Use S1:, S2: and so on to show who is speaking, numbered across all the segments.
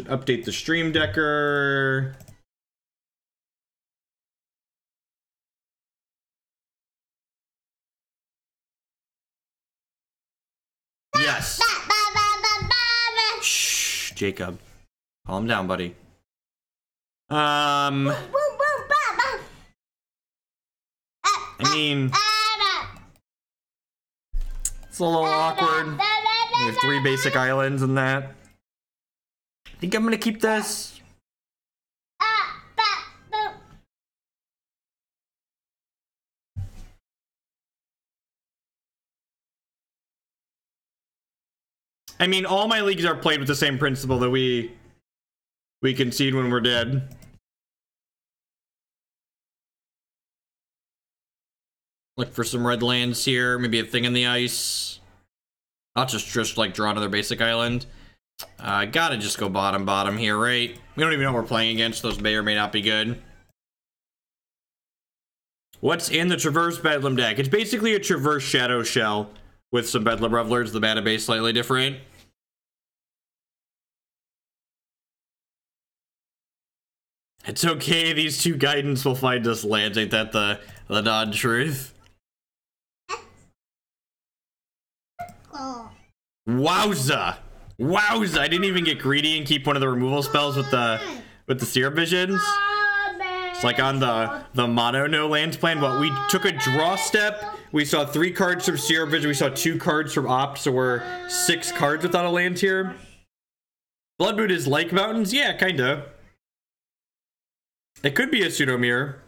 S1: Should update the stream decker. Yes. Shh, Jacob. Calm down, buddy. I mean, it's a little awkward. We have 3 basic islands and that. I think I'm gonna keep this. I mean, all my leagues are played with the same principle that we concede when we're dead. Look for some red lands here, maybe a thing in the ice. Not just like draw another basic island. Gotta just go bottom here, right? We don't even know what we're playing against. Those may or may not be good. What's in the Traverse Bedlam deck? It's basically a Traverse Shadow Shell with some Bedlam Revelers. The mana base slightly different. It's okay, these 2 guidance will find us lands. Ain't that the non-truth? Wowza! Wowza! I didn't even get greedy and keep one of the removal spells with the Serum Visions. It's like on the mono no lands plan. But we took a draw step. We saw 3 cards from Serum Vision. We saw 2 cards from Opt, so we're 6 cards without a land here. Blood Moon is like mountains? Yeah, kinda. It could be a pseudo mirror.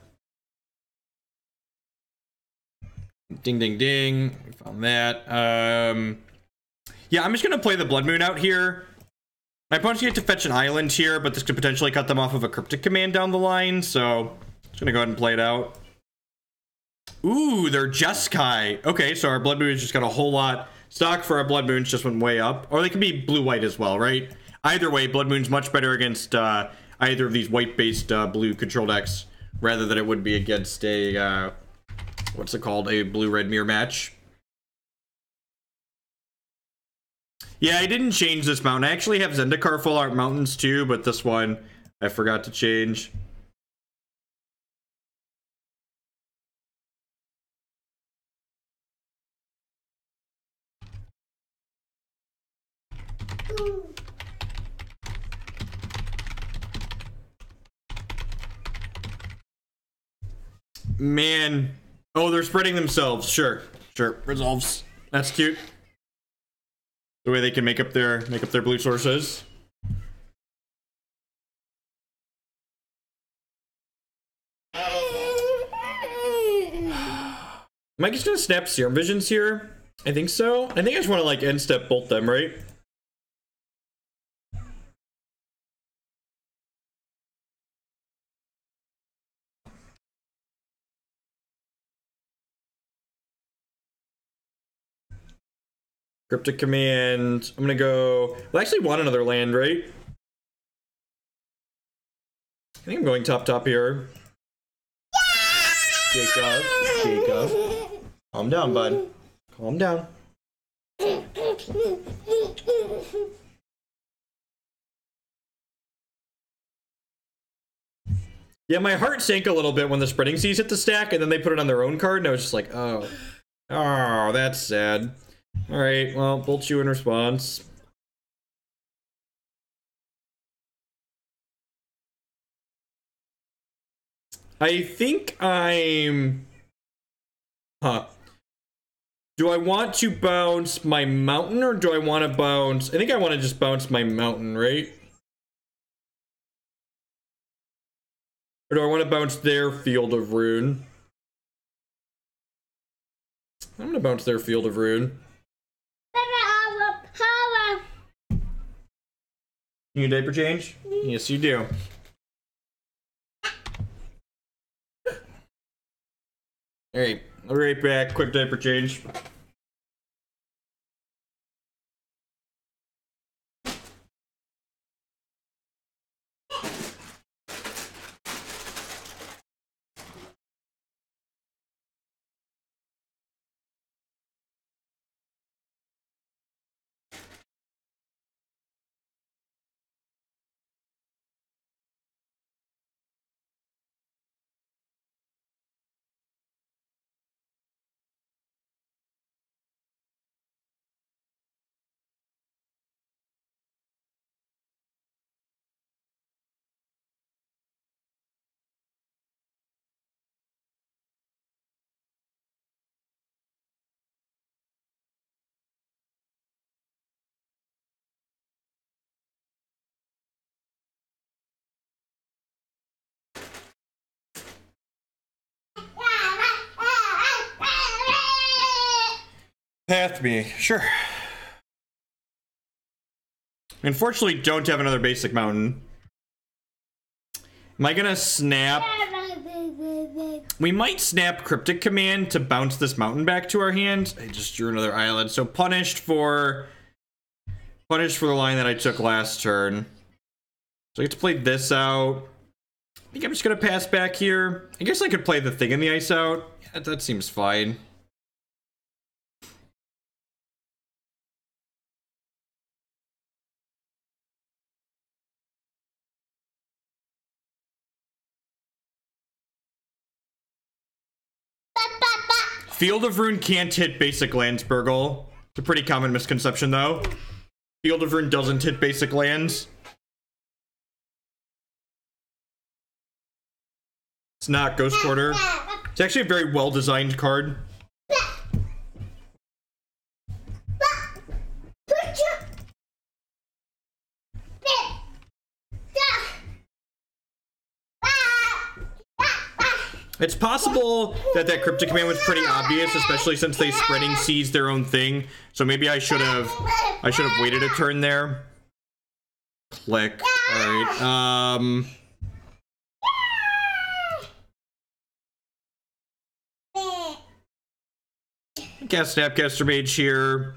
S1: Ding ding ding. We found that. Yeah, I'm just gonna play the Blood Moon out here. My opponent's gonna get to fetch an island here, but this could potentially cut them off of a Cryptic Command down the line, so just gonna go ahead and play it out. Ooh, they're Jeskai. Okay, so our Blood Moon's just got a whole lot. Stock for our Blood Moons just went way up. Or they can be blue-white as well, right? Either way, Blood Moon's much better against either of these white-based blue control decks, rather than it would be against a, what's it called? A blue-red mirror match. Yeah, I didn't change this mountain. I actually have Zendikar full art mountains too, but this one I forgot to change. Man. Oh, they're spreading themselves. Sure. Sure. Resolves. That's cute. The way they can make up their blue sources. Am I just gonna snap Serum Visions here? I think so. I think I just want to like end step bolt them, right? Cryptic Command. I'm gonna go. Well, I actually want another land, right? I think I'm going top here. Jacob. Calm down, bud. Calm down. Yeah, my heart sank a little bit when the Spreading Seas hit the stack, and then they put it on their own card, and I was just like, oh. Oh, that's sad. Alright, well, bolt you in response. I think I'm... Huh. Do I want to bounce my mountain, or do I want to bounce... I think I want to just bounce my mountain, right? Or do I want to bounce their Field of Ruin? I'm gonna bounce their Field of Ruin. You need a diaper change? Yes, you do. Alright, I'll be right back. Quick diaper change. Path me, sure. Unfortunately, don't have another basic mountain. Am I gonna snap? We might snap Cryptic Command to bounce this mountain back to our hand. I just drew another island. So punished for the line that I took last turn. So I get to play this out. I think I'm just gonna pass back here. I guess I could play the thing in the ice out. Yeah, that seems fine. Field of Ruin can't hit basic lands, Burgle. It's a pretty common misconception, though. Field of Ruin doesn't hit basic lands. It's not Ghost Quarter. It's actually a very well-designed card. It's possible that Cryptic Command was pretty obvious, especially since they spreading sees their own thing. So maybe I should have waited a turn there. Click. All right. Cast Snapcaster Mage here.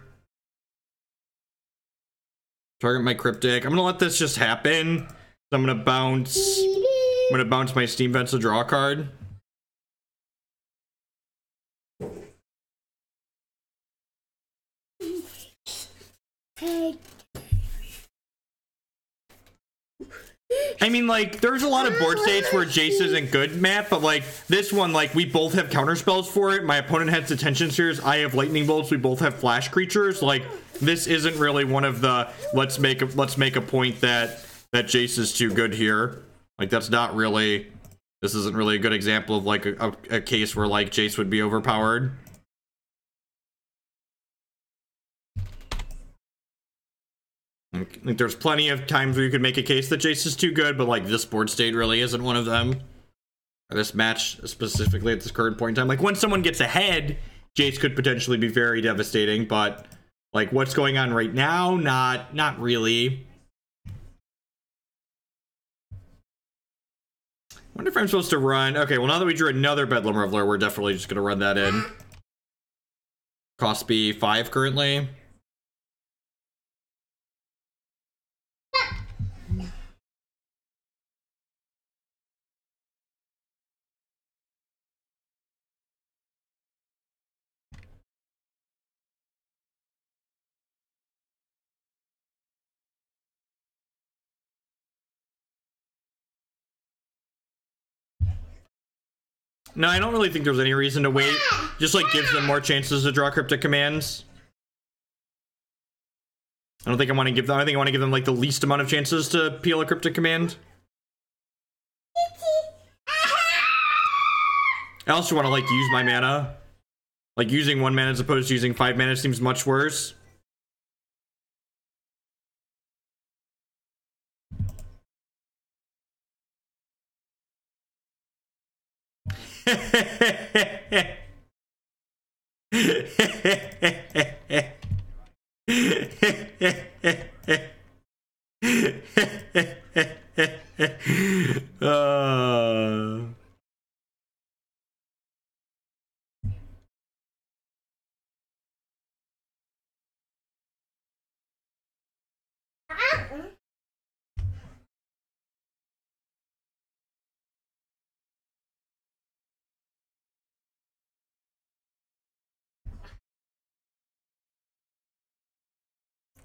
S1: Target my Cryptic. I'm gonna let this just happen. So I'm gonna bounce my Steam Vents to draw a card. I mean, like, there's a lot of board states where Jace isn't good, Matt, but, like, this one, like, we both have counterspells for it. My opponent has Detention Spheres. I have Lightning Bolts. We both have Flash Creatures. Like, this isn't really one of the let's make a point that Jace is too good here. Like, that's not really... This isn't really a good example of, like, a case where, like, Jace would be overpowered. Like, there's plenty of times where you could make a case that Jace is too good, but, like, this board state really isn't one of them. Or this match specifically at this current point in time. Like, when someone gets ahead, Jace could potentially be very devastating, but, like, what's going on right now? Not really. I wonder if I'm supposed to run... Okay, well, now that we drew another Bedlam Reveler, we're definitely just going to run that in. Cost be 5 currently. No, I don't really think there's any reason to wait. Just, like, gives them more chances to draw Cryptic Commands. I don't think I want to give them... I think I want to give them, like, the least amount of chances to peel a Cryptic Command. I also want to, like, use my mana. Like, using 1 mana as opposed to using 5 mana seems much worse.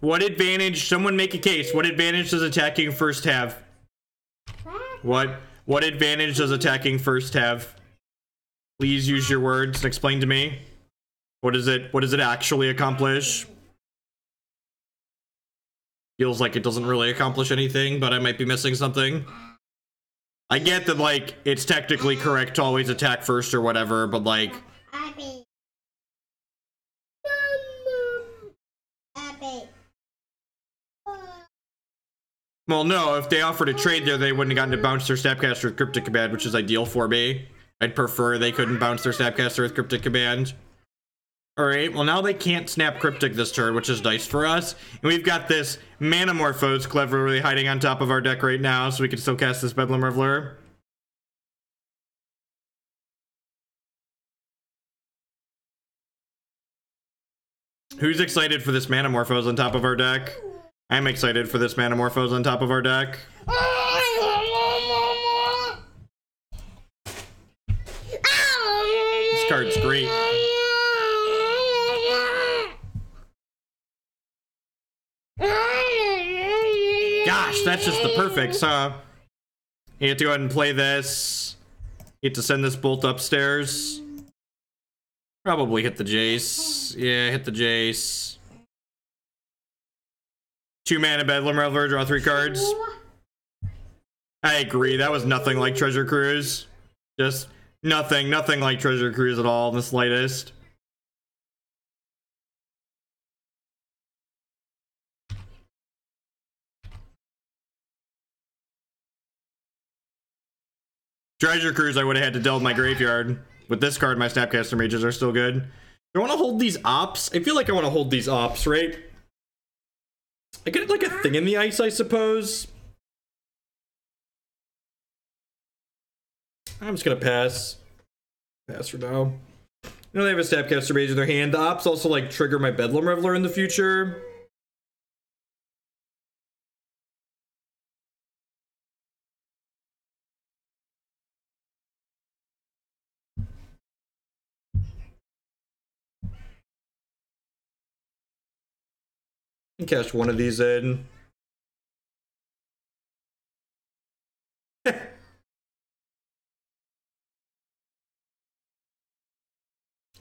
S1: What advantage? Someone make a case. What advantage does attacking first have? What advantage does attacking first have? Please use your words and explain to me. What does it actually accomplish? Feels like it doesn't really accomplish anything, but I might be missing something. I get that, like, it's technically correct to always attack first or whatever, but, like... Well, no, if they offered a trade there, they wouldn't have gotten to bounce their Snapcaster with Cryptic Command, which is ideal for me. I'd prefer they couldn't bounce their Snapcaster with Cryptic Command. All right, well, now they can't snap Cryptic this turn, which is nice for us. And we've got this Manamorphose cleverly hiding on top of our deck right now, so we can still cast this Bedlam Reveler. Who's excited for this Manamorphose on top of our deck? I'm excited for this Manamorphose on top of our deck. This card's great. Gosh, that's just the perfects, huh? You have to go ahead and play this. You have to send this bolt upstairs. Probably hit the Jace. Yeah, hit the Jace. 2 mana Bedlam Reveler, draw 3 cards. I agree, that was nothing like Treasure Cruise. Just nothing like Treasure Cruise at all in the slightest. Treasure Cruise, I would have had to delve my graveyard. With this card, my Snapcaster Mages are still good. Do I want to hold these ops? I feel like I want to hold these ops, right? I get like a thing in the ice, I suppose. I'm just gonna pass. Pass for now. You know, they have a Snapcaster Mage in their hand. The ops also like trigger my Bedlam Reveler in the future. Cash one of these in.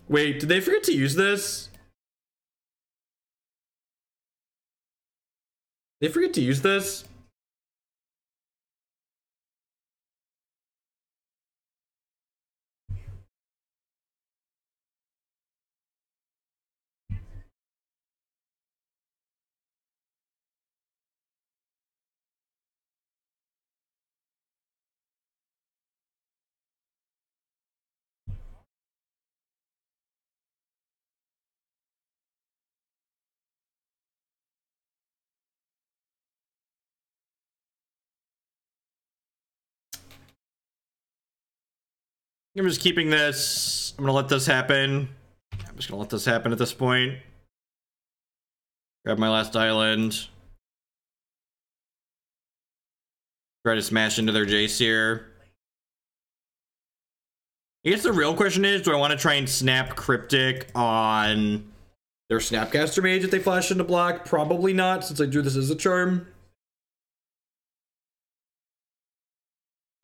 S1: Wait, did they forget to use this? They forget to use this? I'm just keeping this. I'm gonna let this happen. I'm just gonna let this happen at this point. Grab my last island. Try to smash into their Jace here. I guess the real question is, do I want to try and snap Cryptic on their Snapcaster Mage if they flash into block? Probably not, since I drew this as a charm.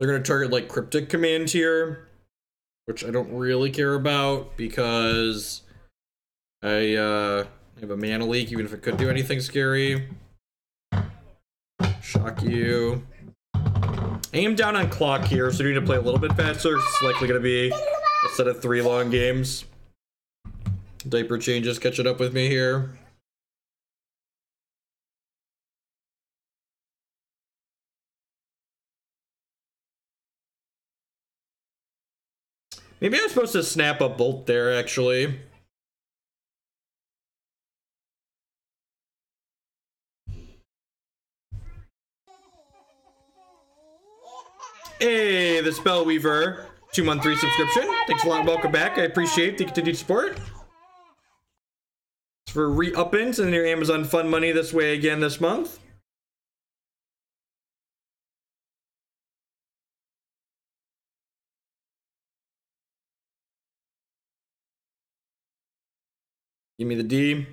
S1: They're gonna target like Cryptic Command here, which I don't really care about because I have a mana leak, even if it could do anything scary. Shock you. I am down on clock here, so I need to play a little bit faster. It's likely going to be a set of 3 long games. Diaper changes catching up with me here. Maybe I'm supposed to snap a bolt there, actually. Hey, the Spellweaver, 2-month 3 subscription. Thanks a lot. Welcome back. I appreciate the continued support. It's for re-upping, sending your Amazon Fun money this way again this month. Give me the D.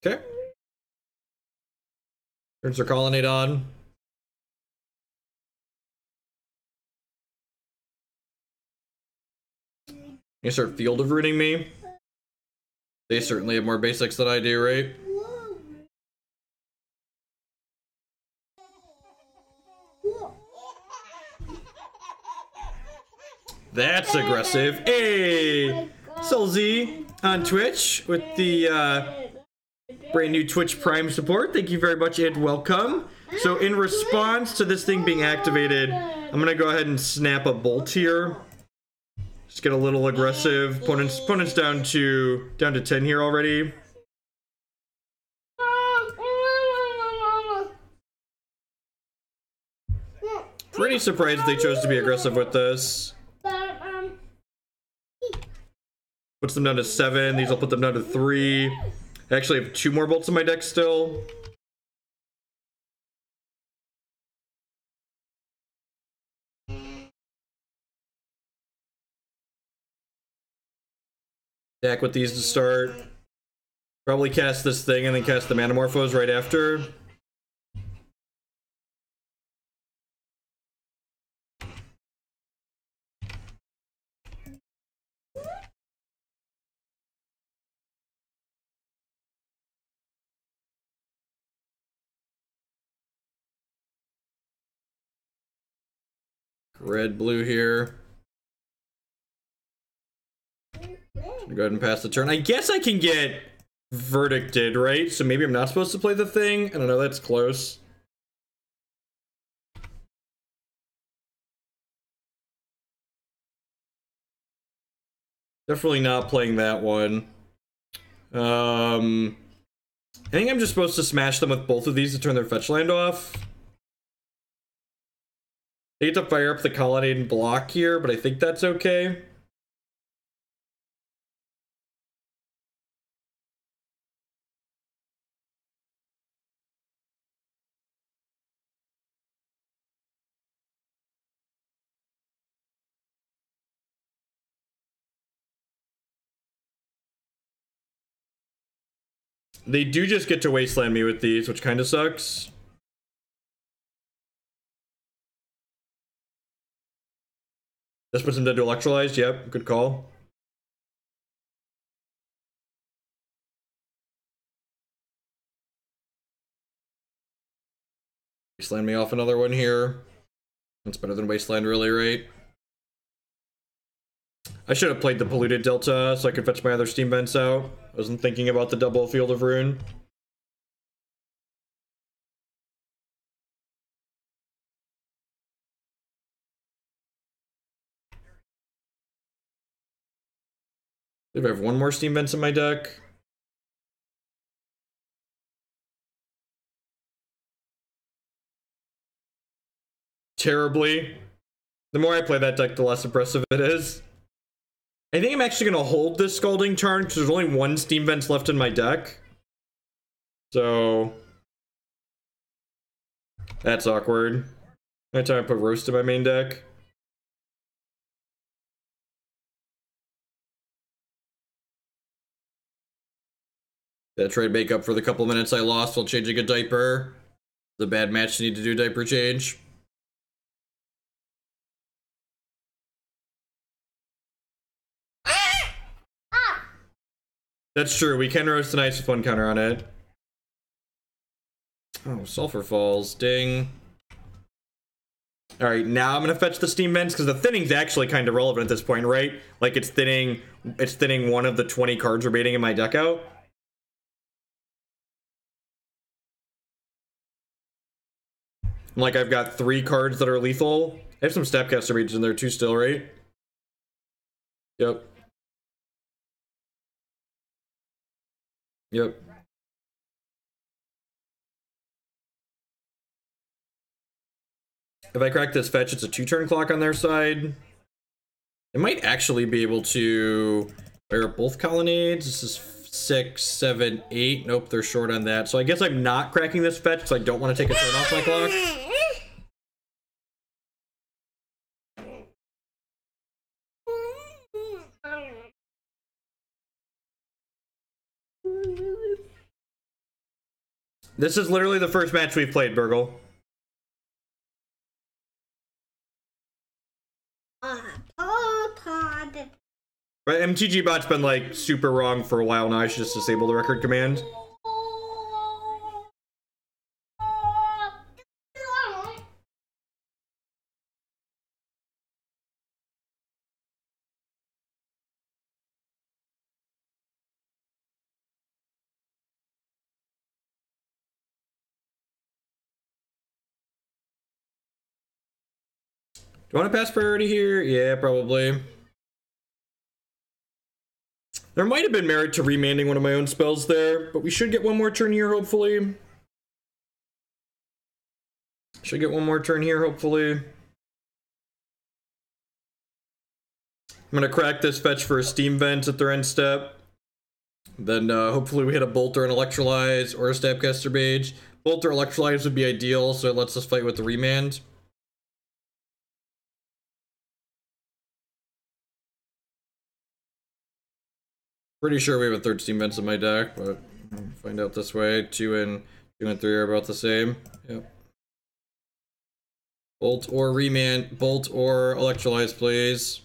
S1: Okay. Turns their Colonnade on. You start Field of Rooting me. They certainly have more basics than I do, right? That's aggressive. Hey, Solzy on Twitch with the brand new Twitch Prime support. Thank you very much and welcome. So in response to this thing being activated, I'm gonna go ahead and snap a bolt here. Just get a little aggressive. Opponent's down to 10 here already. Pretty surprised they chose to be aggressive with this. Puts them down to 7. These will put them down to 3. I actually have 2 more bolts in my deck still. Deck with these to start. Probably cast this thing and then cast the Manamorphose right after. Red, blue here. Go ahead and pass the turn. I guess I can get verdicted, right? So maybe I'm not supposed to play the thing? I don't know, that's close. Definitely not playing that one. I think I'm just supposed to smash them with both of these to turn their fetch land off. They get to fire up the Colonnade and block here, but I think that's okay. They do just get to wasteland me with these, which kind of sucks. This puts him dead to Electrolyze. Yep, good call. Wasteland me off another one here. That's better than Wasteland, really, right? I should have played the Polluted Delta so I could fetch my other Steam Vents out. I wasn't thinking about the double Field of Ruin. I have one more Steam Vents in my deck. Terribly. The more I play that deck, the less impressive it is. I think I'm actually going to hold this Scalding Tarn because there's only one Steam Vents left in my deck. So that's awkward. Every time I put Roast in my main deck. Yeah, trade makeup for the couple minutes I lost while changing a diaper. The bad match need to do diaper change. That's true. We can roast an ice with one counter on it. Oh, Sulfur Falls. Ding. Alright, now I'm gonna fetch the Steam Vents, because the thinning's actually kind of relevant at this point, right? Like, it's thinning one of the 20 cards remaining in my deck out. Like, I've got 3 cards that are lethal. I have some Snapcaster Mage in there too still, right? Yep. Yep. If I crack this fetch, it's a 2-turn clock on their side. I might actually be able to fire up both Colonnades. This is 6, 7, 8. Nope, they're short on that. So I guess I'm not cracking this fetch because I don't want to take a turn off my clock. This is literally the first match we've played, Burgle. Right, MTG bot's been like super wrong for a while now. I should just disable the record command. Do I want to pass priority here? Yeah, probably. There might have been merit to remanding one of my own spells there, but we should get one more turn here, hopefully. Should get one more turn here, hopefully. I'm gonna crack this fetch for a Steam Vent at their end step. Then hopefully we hit a Bolt or an Electrolyze or a Snapcaster Mage. Bolt or Electrolyze would be ideal, so it lets us fight with the Remand. Pretty sure we have a third Steam Vents in my deck, but I'll find out this way. 2 and 3 are about the same. Yep. Bolt or Remand, Bolt or Electrolyze, please.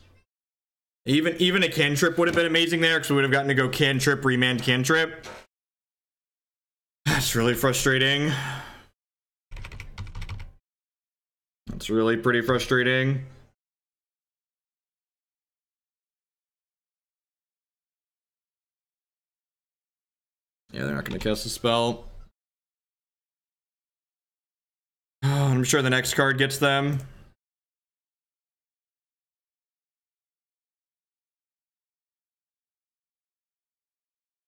S1: Even a cantrip would have been amazing there, because we would have gotten to go cantrip, Remand, cantrip. That's really frustrating. That's really pretty frustrating. Yeah, they're not going to cast a spell. Oh, I'm sure the next card gets them.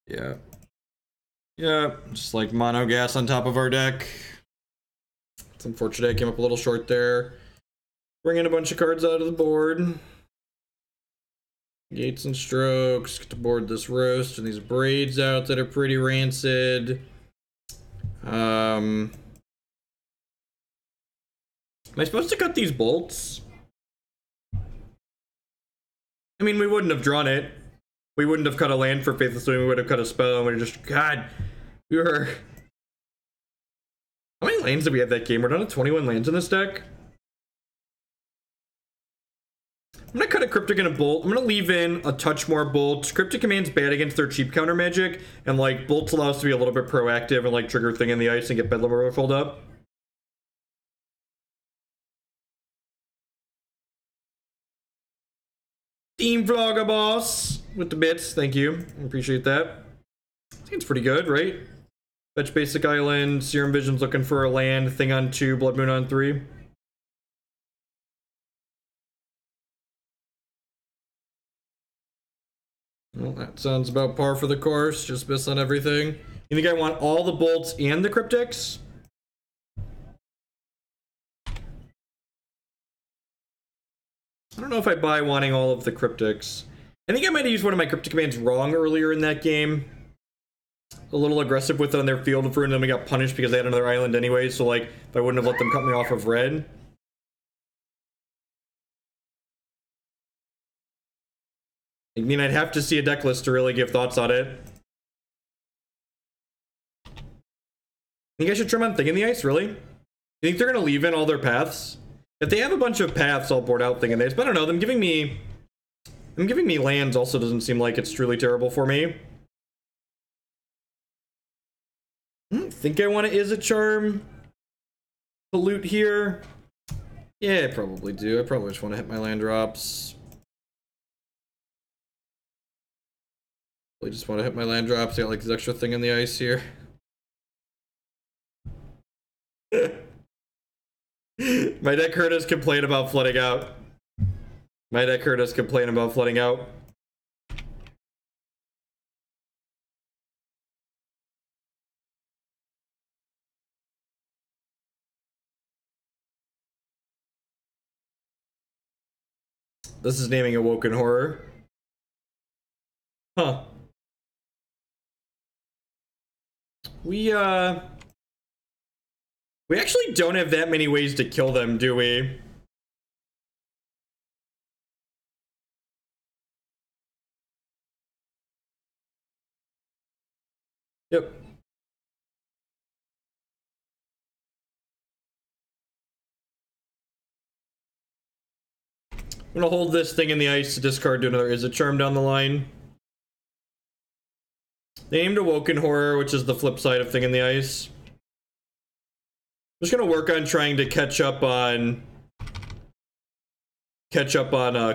S1: Yeah. Yeah, just like mono gas on top of our deck. It's unfortunate I came up a little short there. Bringing a bunch of cards out of the board. Gates and Strokes. Get to board this roast and these braids out that are pretty rancid. Am I supposed to cut these bolts? I mean, we wouldn't have drawn it. We wouldn't have cut a land for Faithless Looting. We would have cut a spell and we would have just... God, we were... How many lands did we have that game? We're down to 21 lands in this deck. I'm gonna cut a Cryptic and a Bolt. I'm gonna leave in a touch more Bolts. Cryptic Command's bad against their cheap counter magic, and like Bolts allow us to be a little bit proactive and like trigger Thing in the Ice and get Bedlam Reveler filled up. Team Vlogger Boss with the bits, thank you. I appreciate that. I think it's pretty good, right? Fetch basic island, Serum Visions looking for a land, Thing on 2, Blood Moon on 3. Well, that sounds about par for the course. Just miss on everything. You think I want all the bolts and the cryptics? I don't know if I buy wanting all of the cryptics. I think I might have used one of my cryptic commands wrong earlier in that game. A little aggressive with it on their field of ruin, and then we got punished because they had another island anyway, so like, if I wouldn't have let them cut me off of red. I mean, I'd have to see a deck list to really give thoughts on it. Think I should trim on Thing in the Ice, really? You think they're gonna leave in all their paths? If they have a bunch of paths, I'll board out Thing in the Ice, but I don't know, them giving me lands also doesn't seem like it's truly terrible for me. I think I want to Izzet Charm Pollute here. Yeah, I probably do. I probably just want to hit my land drops. I just want to hit my land drops. I got like this extra Thing in the Ice here. My deck heard us complain about flooding out. My deck heard us complain about flooding out. This is naming Awoken Horror. Huh. We actually don't have that many ways to kill them, do we? Yep. I'm gonna hold this Thing in the Ice to discard to another Izzet Charm down the line. They aimed Awoken Horror, which is the flip side of Thing in the Ice. I'm just gonna work on trying to catch up on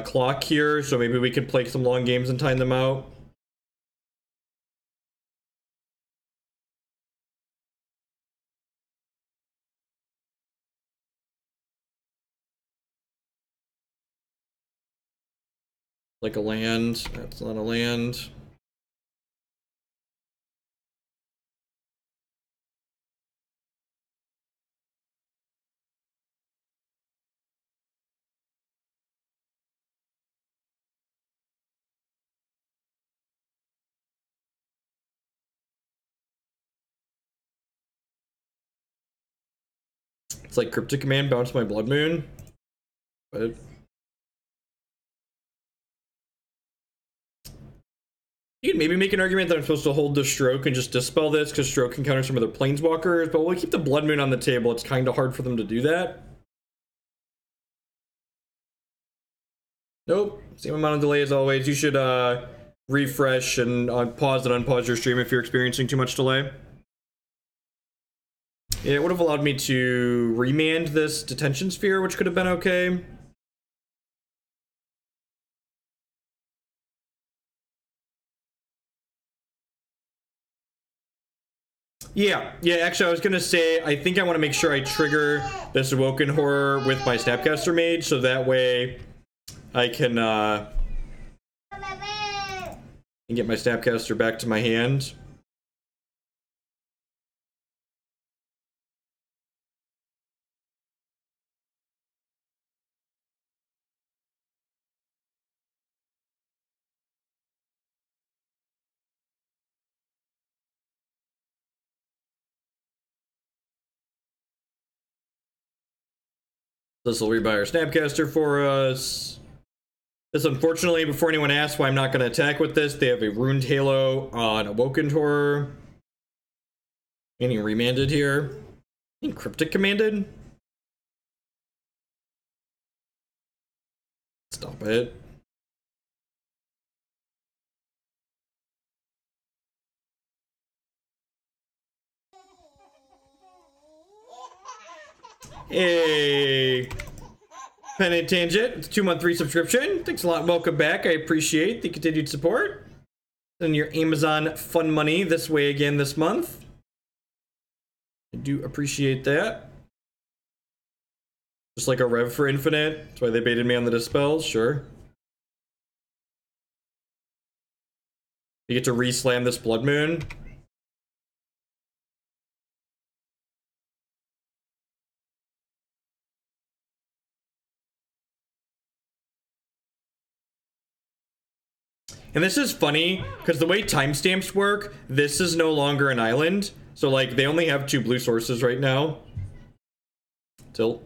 S1: clock here, so maybe we can play some long games and time them out. Like a land. That's not a land. It's like Cryptic Command, bounce my Blood Moon. But you can maybe make an argument that I'm supposed to hold the Stroke and just dispel this, because Stroke can counter some of their planeswalkers, but we'll keep the Blood Moon on the table. It's kind of hard for them to do that. Nope. Same amount of delay as always. You should refresh and pause and unpause your stream if you're experiencing too much delay. Yeah, it would have allowed me to remand this detention sphere, which could have been okay. Yeah, actually I was gonna say, I think I want to make sure I trigger this Awoken Horror with my Snapcaster Mage, so that way I can get my Snapcaster back to my hand. This will rebuy our Snapcaster for us. This, unfortunately, before anyone asks why I'm not going to attack with this, they have a Ruined Halo on Awoken Horror. Getting remanded here. Getting Cryptic Commanded. Stop it. Hey, Pennant Tangent, it's a 2-month resubscription. Thanks a lot. Welcome back. I appreciate the continued support. And your Amazon fun money this way again this month. I do appreciate that. Just like a Rev for Infinite. That's why they baited me on the Dispels. Sure. You get to re-slam this Blood Moon. And this is funny, because the way timestamps work, this is no longer an island. So, like, they only have 2 blue sources right now. Tilt.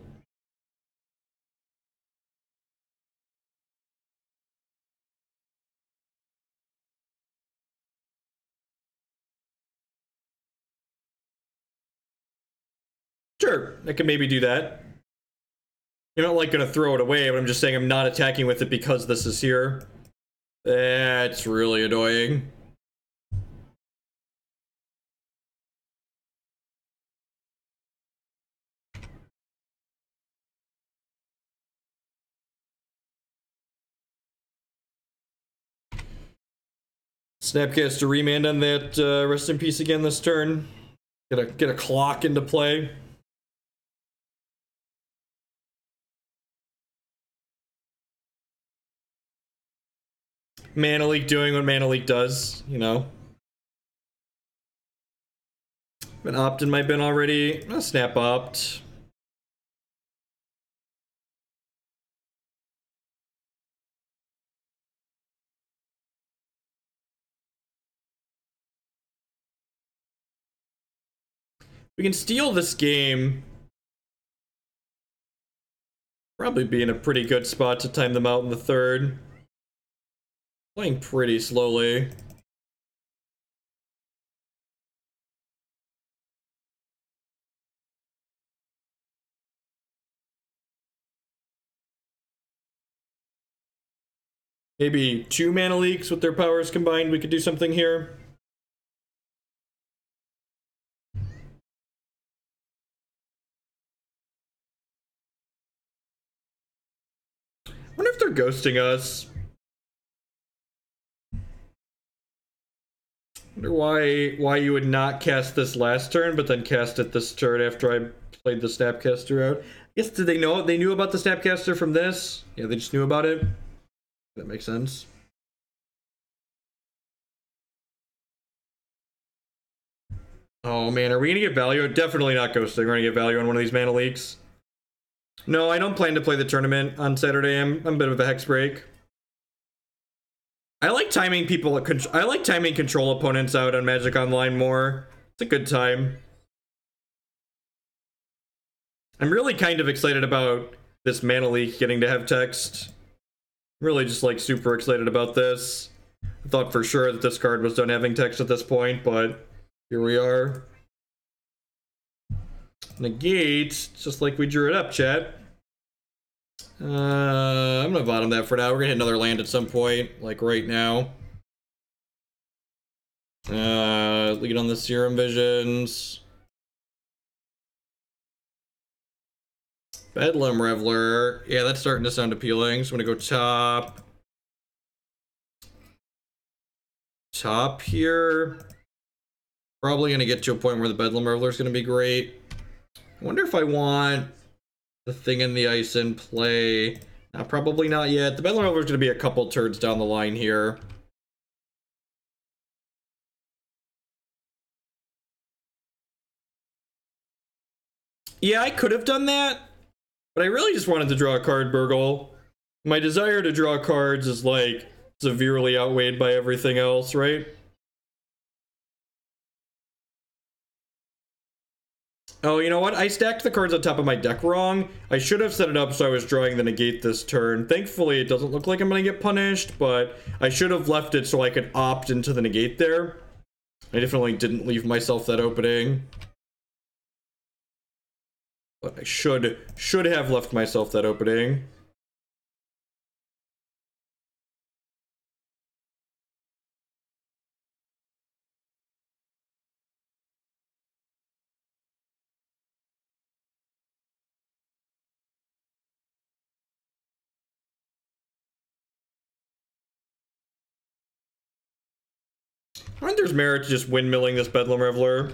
S1: Sure, I can maybe do that. You're not, like, gonna throw it away, but I'm just saying I'm not attacking with it because this is here. That's really annoying. Snapcaster Remand on that rest in peace again this turn. Get a clock into play. Mana Leak doing what Mana Leak does, you know. Been opt in my bin already. I'll snap opt. We can steal this game. Probably be in a pretty good spot to time them out in the third. Playing pretty slowly. Maybe 2 Mana Leaks with their powers combined, we could do something here. I wonder if they're ghosting us. I wonder why you would not cast this last turn, but then cast it this turn after I played the Snapcaster out. I guess, did they know? They knew about the Snapcaster from this? Yeah, they just knew about it. That makes sense. Oh man, are we gonna get value? Definitely not ghosting. We're gonna get value on one of these mana leaks. No, I don't plan to play the tournament on Saturday. I'm a bit of a hex break. I like timing people. I like timing control opponents out on Magic Online more. It's a good time. I'm really kind of excited about this mana leak getting to have text. I'm really just like super excited about this. I thought for sure that this card was done having text at this point, but here we are. Negate, just like we drew it up, chat. I'm gonna bottom that for now. We're gonna hit another land at some point, like right now. Lead on the Serum Visions. Bedlam Reveler. Yeah, that's starting to sound appealing. So I'm gonna go top. Top here. Probably gonna get to a point where the Bedlam Reveler is gonna be great. I wonder if I want the Thing in the Ice in play. Probably not yet. The Bedlam Reveler is gonna be a couple turns down the line here. Yeah, I could have done that, but I really just wanted to draw a card, Burgle. My desire to draw cards is like severely outweighed by everything else, right? Oh, you know what? I stacked the cards on top of my deck wrong. I should have set it up so I was drawing the Negate this turn. Thankfully, it doesn't look like I'm going to get punished, but I should have left it so I could opt into the Negate there. I definitely didn't leave myself that opening. But I should have left myself that opening. I think there's merit to just windmilling this Bedlam Reveler.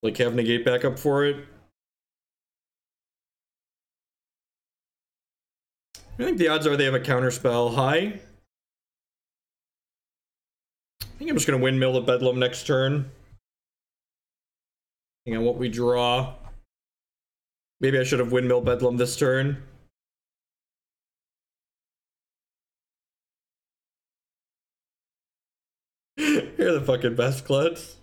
S1: Like, have Negate back up for it. I think the odds are they have a counterspell high. I think I'm just going to windmill the Bedlam next turn. Depending on what we draw. Maybe I should have windmill Bedlam this turn. You're the fucking best, Klutz.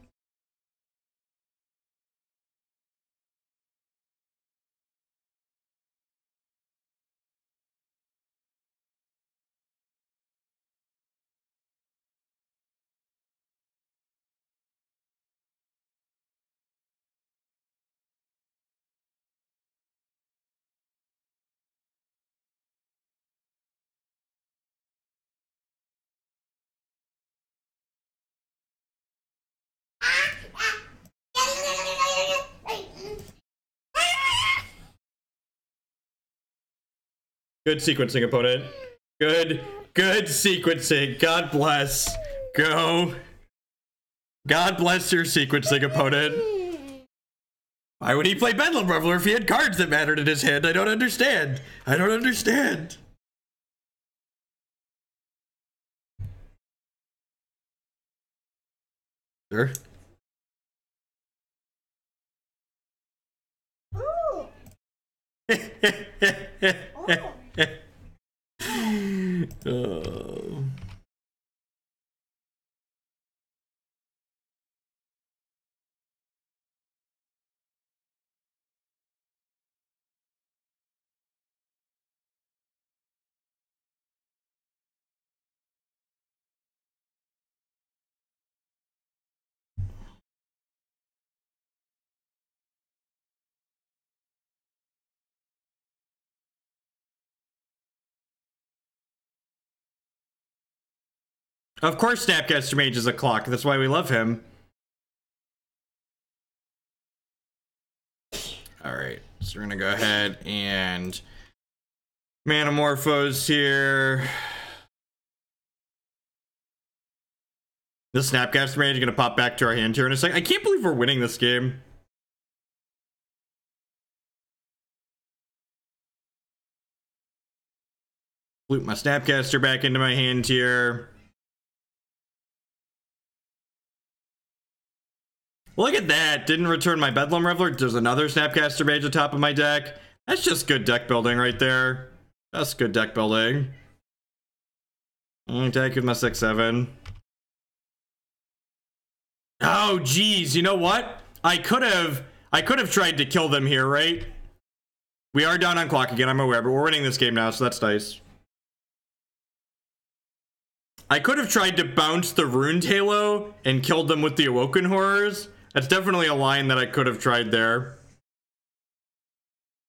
S1: Good sequencing, opponent. Good sequencing. God bless. Go. God bless your sequencing, opponent. Why would he play Bedlam Reveler if he had cards that mattered in his hand? I don't understand. I don't understand. Sure. Oh. Of course Snapcaster Mage is a clock. That's why we love him. Alright, so we're gonna go ahead and Manamorphose here. The Snapcaster Mage is gonna pop back to our hand here in a second. I can't believe we're winning this game. Loop my Snapcaster back into my hand here. Look at that. Didn't return my Bedlam Reveler. There's another Snapcaster Mage on top of my deck. That's just good deck building right there. That's good deck building. Attack with my 6/7. Oh, geez. You know what? I could have tried to kill them here, right? We are down on clock again, I'm aware, but we're winning this game now, so that's nice. I could have tried to bounce the Ruined Halo and killed them with the Awoken Horrors. That's definitely a line that I could have tried there.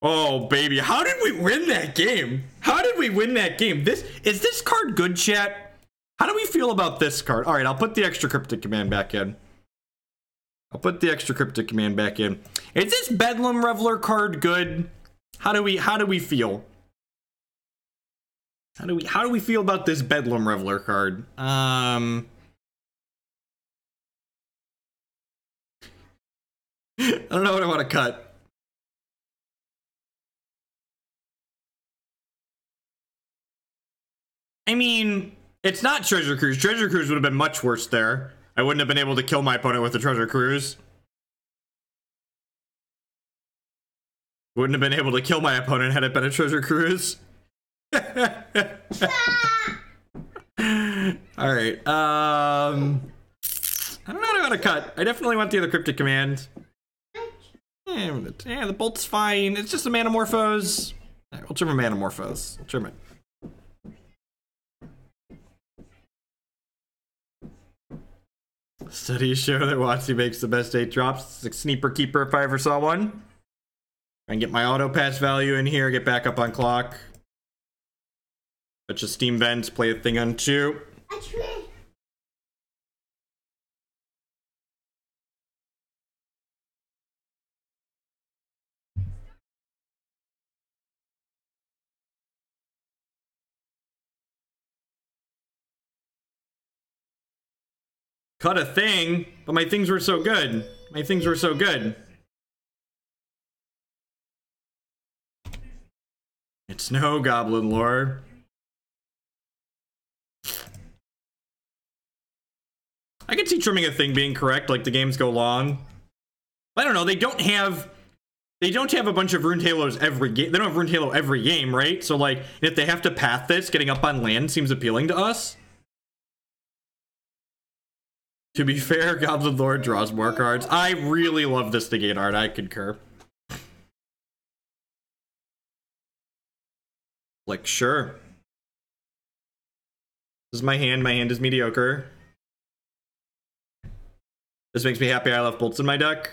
S1: Oh, baby. How did we win that game? How did we win that game? Is this card good, chat? How do we feel about this card? All right, I'll put the extra Cryptic Command back in. Is this Bedlam Reveler card good? How do we feel? How do we feel about this Bedlam Reveler card? I don't know what I want to cut. I mean, it's not Treasure Cruise. Treasure Cruise would have been much worse there. I wouldn't have been able to kill my opponent with the Treasure Cruise. Wouldn't have been able to kill my opponent had it been a Treasure Cruise. Alright, I don't know how to cut. I definitely want the other Cryptic Command. Yeah, the bolt's fine. It's just a Manamorphose. Alright, we'll trim a Manamorphose. We'll trim it. Studies show that WotC makes the best 8 drops. It's a sneaker keeper if I ever saw one. I can get my auto pass value in here, get back up on clock. Bunch of steam vents, play a thing on 2. Cut a thing, but my things were so good. It's no Goblin Lore. I can see trimming a thing being correct, like the games go long. I don't know, they don't have a bunch of Ruined Halos every game. They don't have Ruined Halo every game, right? So like, if they have to path this, getting up on land seems appealing to us. To be fair, Goblin Lord draws more cards. I really love this Negate art, I concur. Like, sure. This is my hand is mediocre. This makes me happy I left bolts in my deck.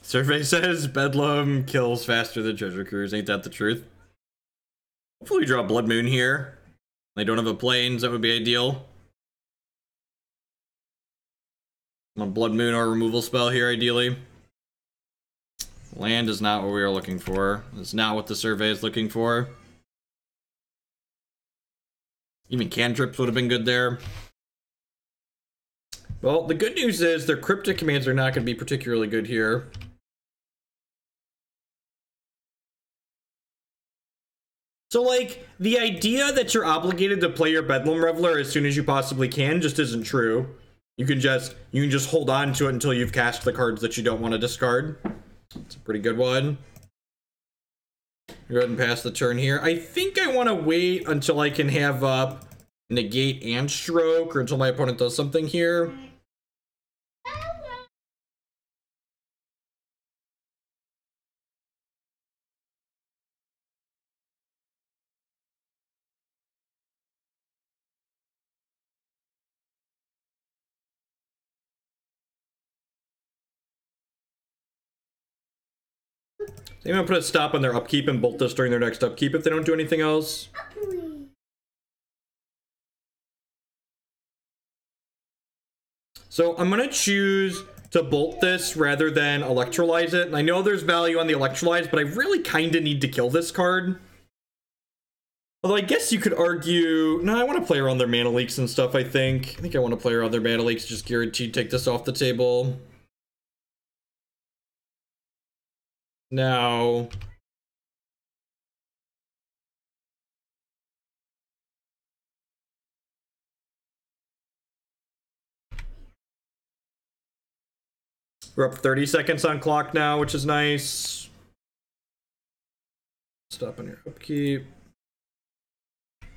S1: Survey says Bedlam kills faster than Treasure Cruise. Ain't that the truth? Hopefully we draw Blood Moon here. They don't have a plains, that would be ideal. A Blood Moon or a removal spell here, ideally. Land is not what we are looking for. It's not what the survey is looking for. Even cantrips would have been good there. Well, the good news is their Cryptic Commands are not going to be particularly good here. So, like, the idea that you're obligated to play your Bedlam Reveler as soon as you possibly can just isn't true. You can just hold on to it until you've cast the cards that you don't want to discard. It's a pretty good one. Go ahead and pass the turn here. I think I want to wait until I can have up Negate and Stroke, or until my opponent does something here. They might put a stop on their upkeep and bolt this during their next upkeep if they don't do anything else. So I'm going to choose to bolt this rather than Electrolyze it. And I know there's value on the Electrolyze, but I really kind of need to kill this card. Although I guess you could argue... No, I want to play around their mana leaks and stuff, I think. I think I want to play around their mana leaks, just guaranteed take this off the table. Now, we're up 30 seconds on clock now, which is nice. Stop on your upkeep. I'm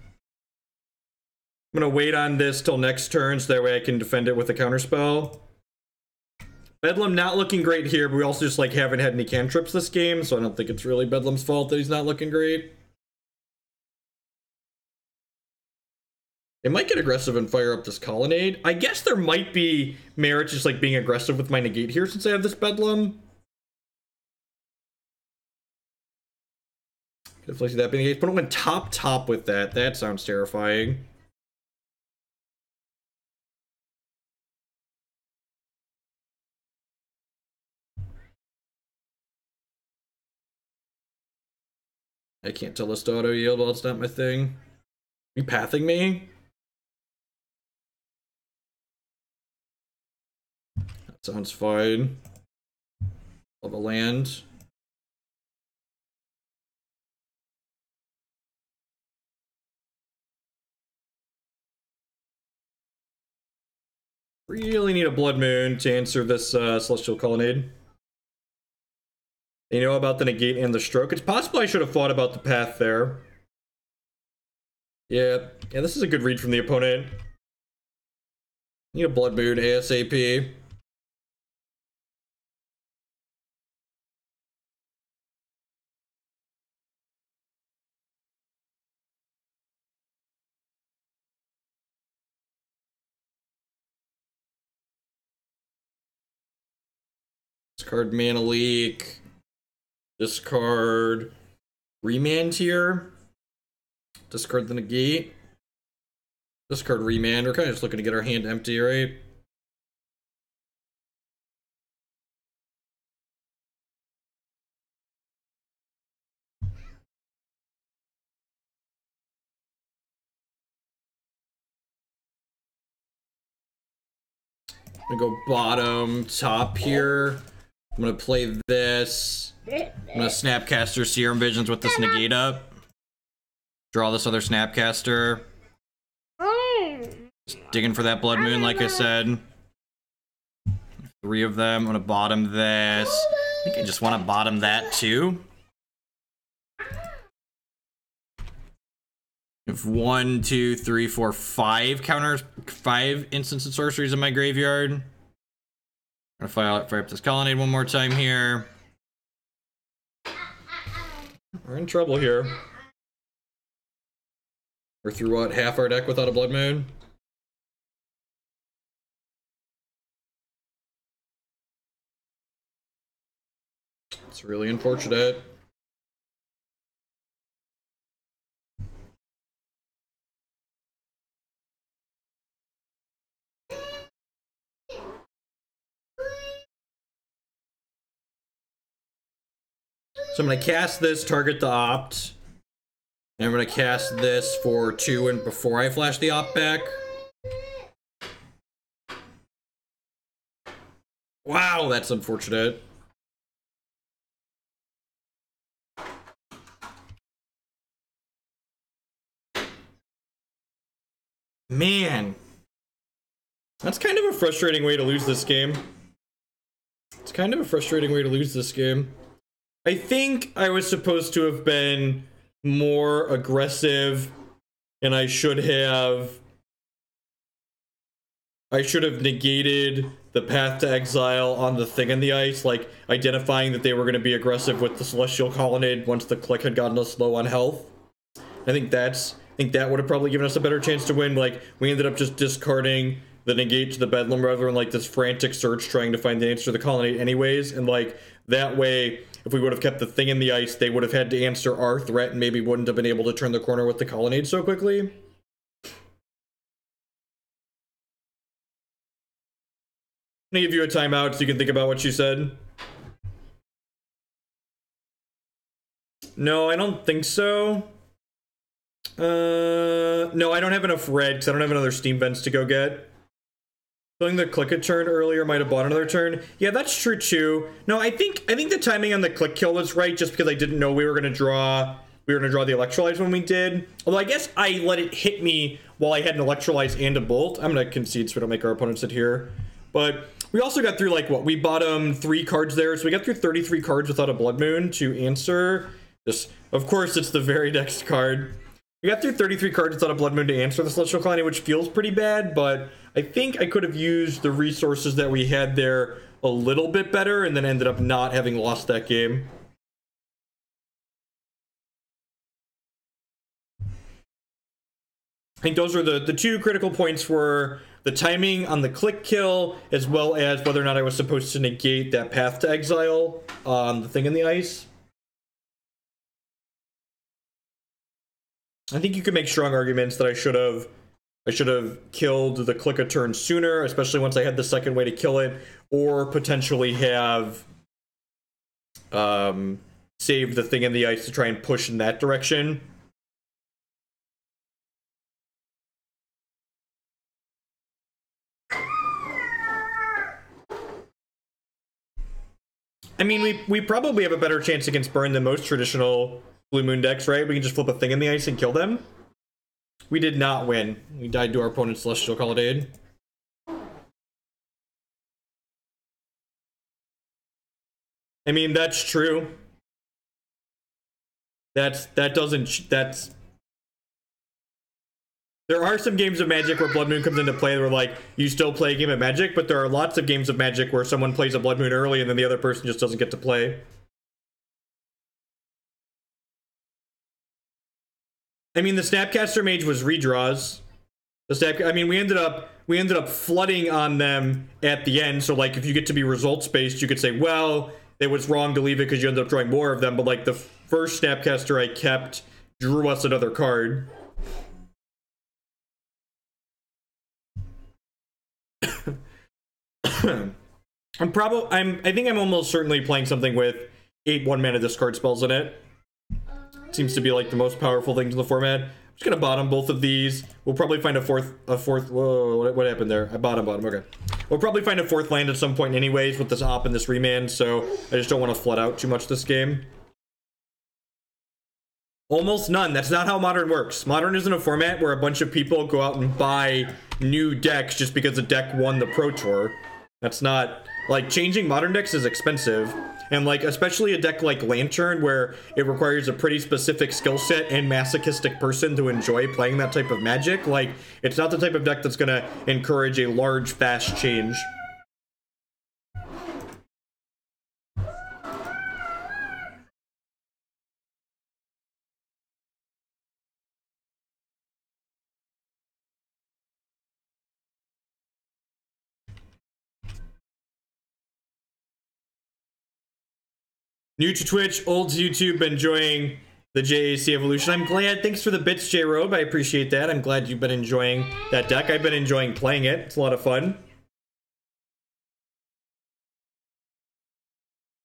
S1: gonna wait on this till next turn, so that way I can defend it with a counterspell. Bedlam not looking great here, but we also just like haven't had any cantrips this game, so I don't think it's really Bedlam's fault that he's not looking great. It might get aggressive and fire up this Colonnade. I guess there might be merit just like being aggressive with my Negate here since I have this Bedlam. Definitely see that being the case, but it went top with that. That sounds terrifying. I can't tell this to auto yield while it's not my thing. You pathing me? That sounds fine. Of a land. Really need a Blood Moon to answer this Celestial Colonnade. You know about the Negate and the Stroke. It's possible I should have thought about the path there. Yeah, this is a good read from the opponent. Need a Blood Moon ASAP. Discard Mana Leak. Discard Remand here. Discard the Negate. Discard Remand. We're kind of just looking to get our hand empty, right? I'm gonna go bottom, top here. I'm gonna play this. I'm gonna Snapcaster Serum Visions with this Negate up. Draw this other Snapcaster. Just digging for that Blood Moon, like I said. 3 of them. I'm gonna bottom this. I think I just want to bottom that too. If 1, 2, 3, 4, 5 counters, 5 instants and sorceries in my graveyard. I'm gonna fire up this Colonnade one more time here. We're in trouble here. We're through what, half our deck without a Blood Moon? It's really unfortunate. So I'm going to cast this, target the opt. And I'm going to cast this for 2 and before I flash the opt back. Wow, that's unfortunate. Man. That's kind of a frustrating way to lose this game. It's kind of a frustrating way to lose this game. I think I was supposed to have been more aggressive, and I should have negated the Path to Exile on the Thing in the Ice, like identifying that they were going to be aggressive with the Celestial Colonnade once the click had gotten us low on health. I think that would have probably given us a better chance to win. Like, we ended up just discarding the Negate to the Bedlam Reveler in like this frantic search trying to find the answer to the Colonnade anyways, and like that way, if we would have kept the Thing in the Ice, they would have had to answer our threat and maybe wouldn't have been able to turn the corner with the Colonnade so quickly. I'm gonna give you a timeout so you can think about what you said. No, I don't think so. No, I don't have enough red because I don't have another Steam Vents to go get. Killing the click a turn earlier might have bought another turn. Yeah, that's true too. No, I think the timing on the click kill was right, just because I didn't know we were gonna draw the Electrolyze when we did. Although I guess I let it hit me while I had an Electrolyze and a Bolt. I'm gonna concede so we don't make our opponent sit here. But we also got through, like, what? We bottomed 3 cards there, so we got through 33 cards without a Blood Moon to answer this. Of course, it's the very next card. We got through 33 cards without a Blood Moon to answer the Celestial Calamity, which feels pretty bad, but I think I could have used the resources that we had there a little bit better and then ended up not having lost that game. I think those are the 2 critical points were the timing on the click kill, as well as whether or not I was supposed to negate that Path to Exile on the thing in the ice. I think you could make strong arguments that I should have killed the click a turn sooner, especially once I had the second way to kill it, or potentially have saved the thing in the ice to try and push in that direction. I mean, we probably have a better chance against burn than most traditional Blue Moon decks, right? We can just flip a thing in the ice and kill them. We did not win. We died to our opponent's Celestial Calamity. I mean, that's true. There are some games of Magic where Blood Moon comes into play where, like, you still play a game of Magic, but there are lots of games of Magic where someone plays a Blood Moon early and then the other person just doesn't get to play. I mean, the Snapcaster Mage was redraws. We ended up flooding on them at the end, so, like, if you get to be results-based, you could say, well, it was wrong to leave it because you ended up drawing more of them, but, like, the first Snapcaster I kept drew us another card. I think I'm almost certainly playing something with 8 1-mana discard spells in it. Seems to be, like, the most powerful things in the format. I'm just gonna bottom both of these. We'll probably find a fourth, whoa, what happened there? I bottom, okay. We'll probably find a 4th land at some point anyways with this op and this remand, so I just don't want to flood out too much this game. Almost none. That's not how Modern works. Modern isn't a format where a bunch of people go out and buy new decks just because a deck won the Pro Tour. That's not... Like, changing Modern decks is expensive. And, like, especially a deck like Lantern, where it requires a pretty specific skill set and masochistic person to enjoy playing that type of Magic. Like, it's not the type of deck that's gonna encourage a large, fast change. New to Twitch, old to YouTube, enjoying the JAC evolution. I'm glad. Thanks for the bits, J-Robe. I appreciate that. I'm glad you've been enjoying that deck. I've been enjoying playing it. It's a lot of fun.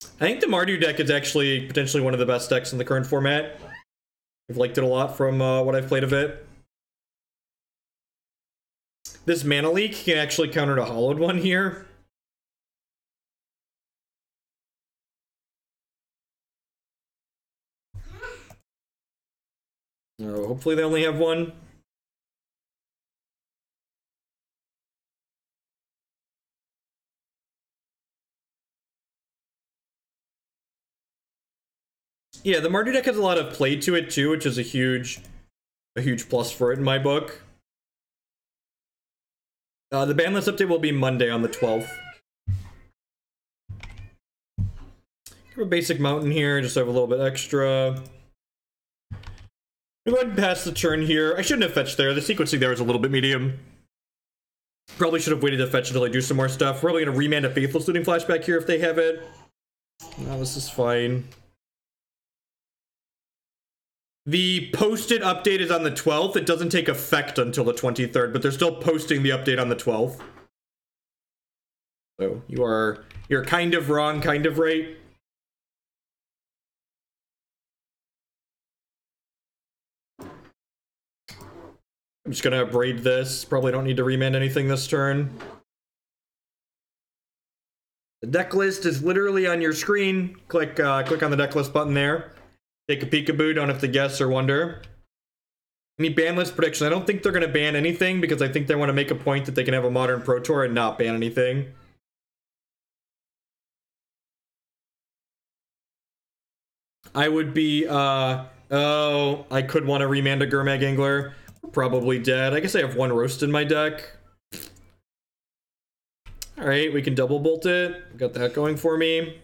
S1: I think the Mardu deck is actually potentially one of the best decks in the current format. I've liked it a lot from what I've played of it. This Mana Leak can actually counter a Hollowed one here. Oh, hopefully they only have one. Yeah, the Mardu deck has a lot of play to it too, which is a huge plus for it in my book. The ban list update will be Monday on the 12th. Give a basic mountain here, just have a little bit extra. Go ahead and pass the turn here. I shouldn't have fetched there. The sequencing there is a little bit medium. Probably should have waited to fetch until I do some more stuff. Probably gonna remand a Faithless Looting flashback here if they have it. No, this is fine. The posted update is on the 12th. It doesn't take effect until the 23rd, but they're still posting the update on the 12th. So you're kind of wrong, kind of right. I'm just gonna Abrade this. Probably don't need to remand anything this turn. The deck list is literally on your screen. Click on the deck list button there. Take a peekaboo, don't have to guess or wonder. Any ban list prediction? I don't think they're going to ban anything because I think they want to make a point that they can have a modern Pro Tour and not ban anything. I would be, oh, I could want to remand a Gurmag Angler. Probably dead. I guess I have one roast in my deck. Alright, we can double bolt it. Got that going for me.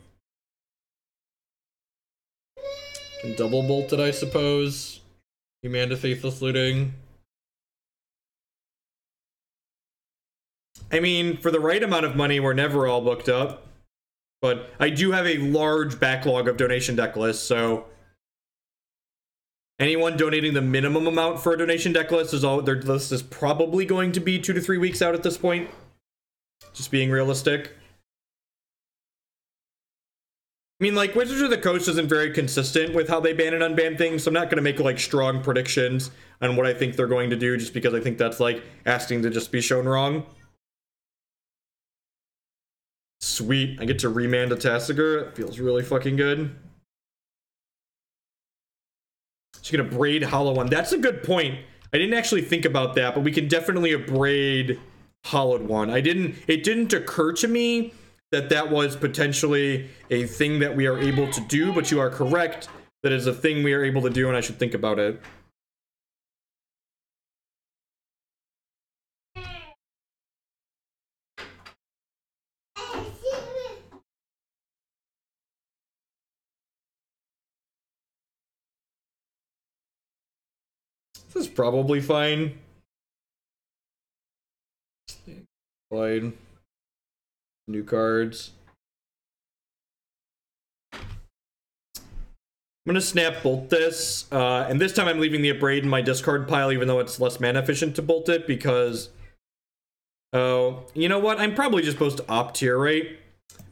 S1: Can double bolt it, I suppose. Remand a Faithless Looting. I mean, for the right amount of money, we're never all booked up. But I do have a large backlog of donation deck lists, so anyone donating the minimum amount for a donation deck list is all their list is probably going to be 2 to 3 weeks out at this point. Just being realistic. I mean, like, Wizards of the Coast isn't very consistent with how they ban and unban things, so I'm not going to make, like, strong predictions on what I think they're going to do, just because I think that's, like, asking to just be shown wrong. Sweet. I get to remand a Tasigur. It feels really fucking good. She's gonna braid Hollow One. That's a good point. I didn't actually think about that, but we can definitely abrade Hollowed One. It didn't occur to me that that was potentially a thing that we are able to do, but you are correct. That is a thing we are able to do, and I should think about it. This is probably fine. Slide. New cards. I'm gonna snap bolt this, and this time I'm leaving the Abrade in my discard pile, even though it's less mana efficient to bolt it, because... Oh, you know what? I'm probably just supposed to opt here, right?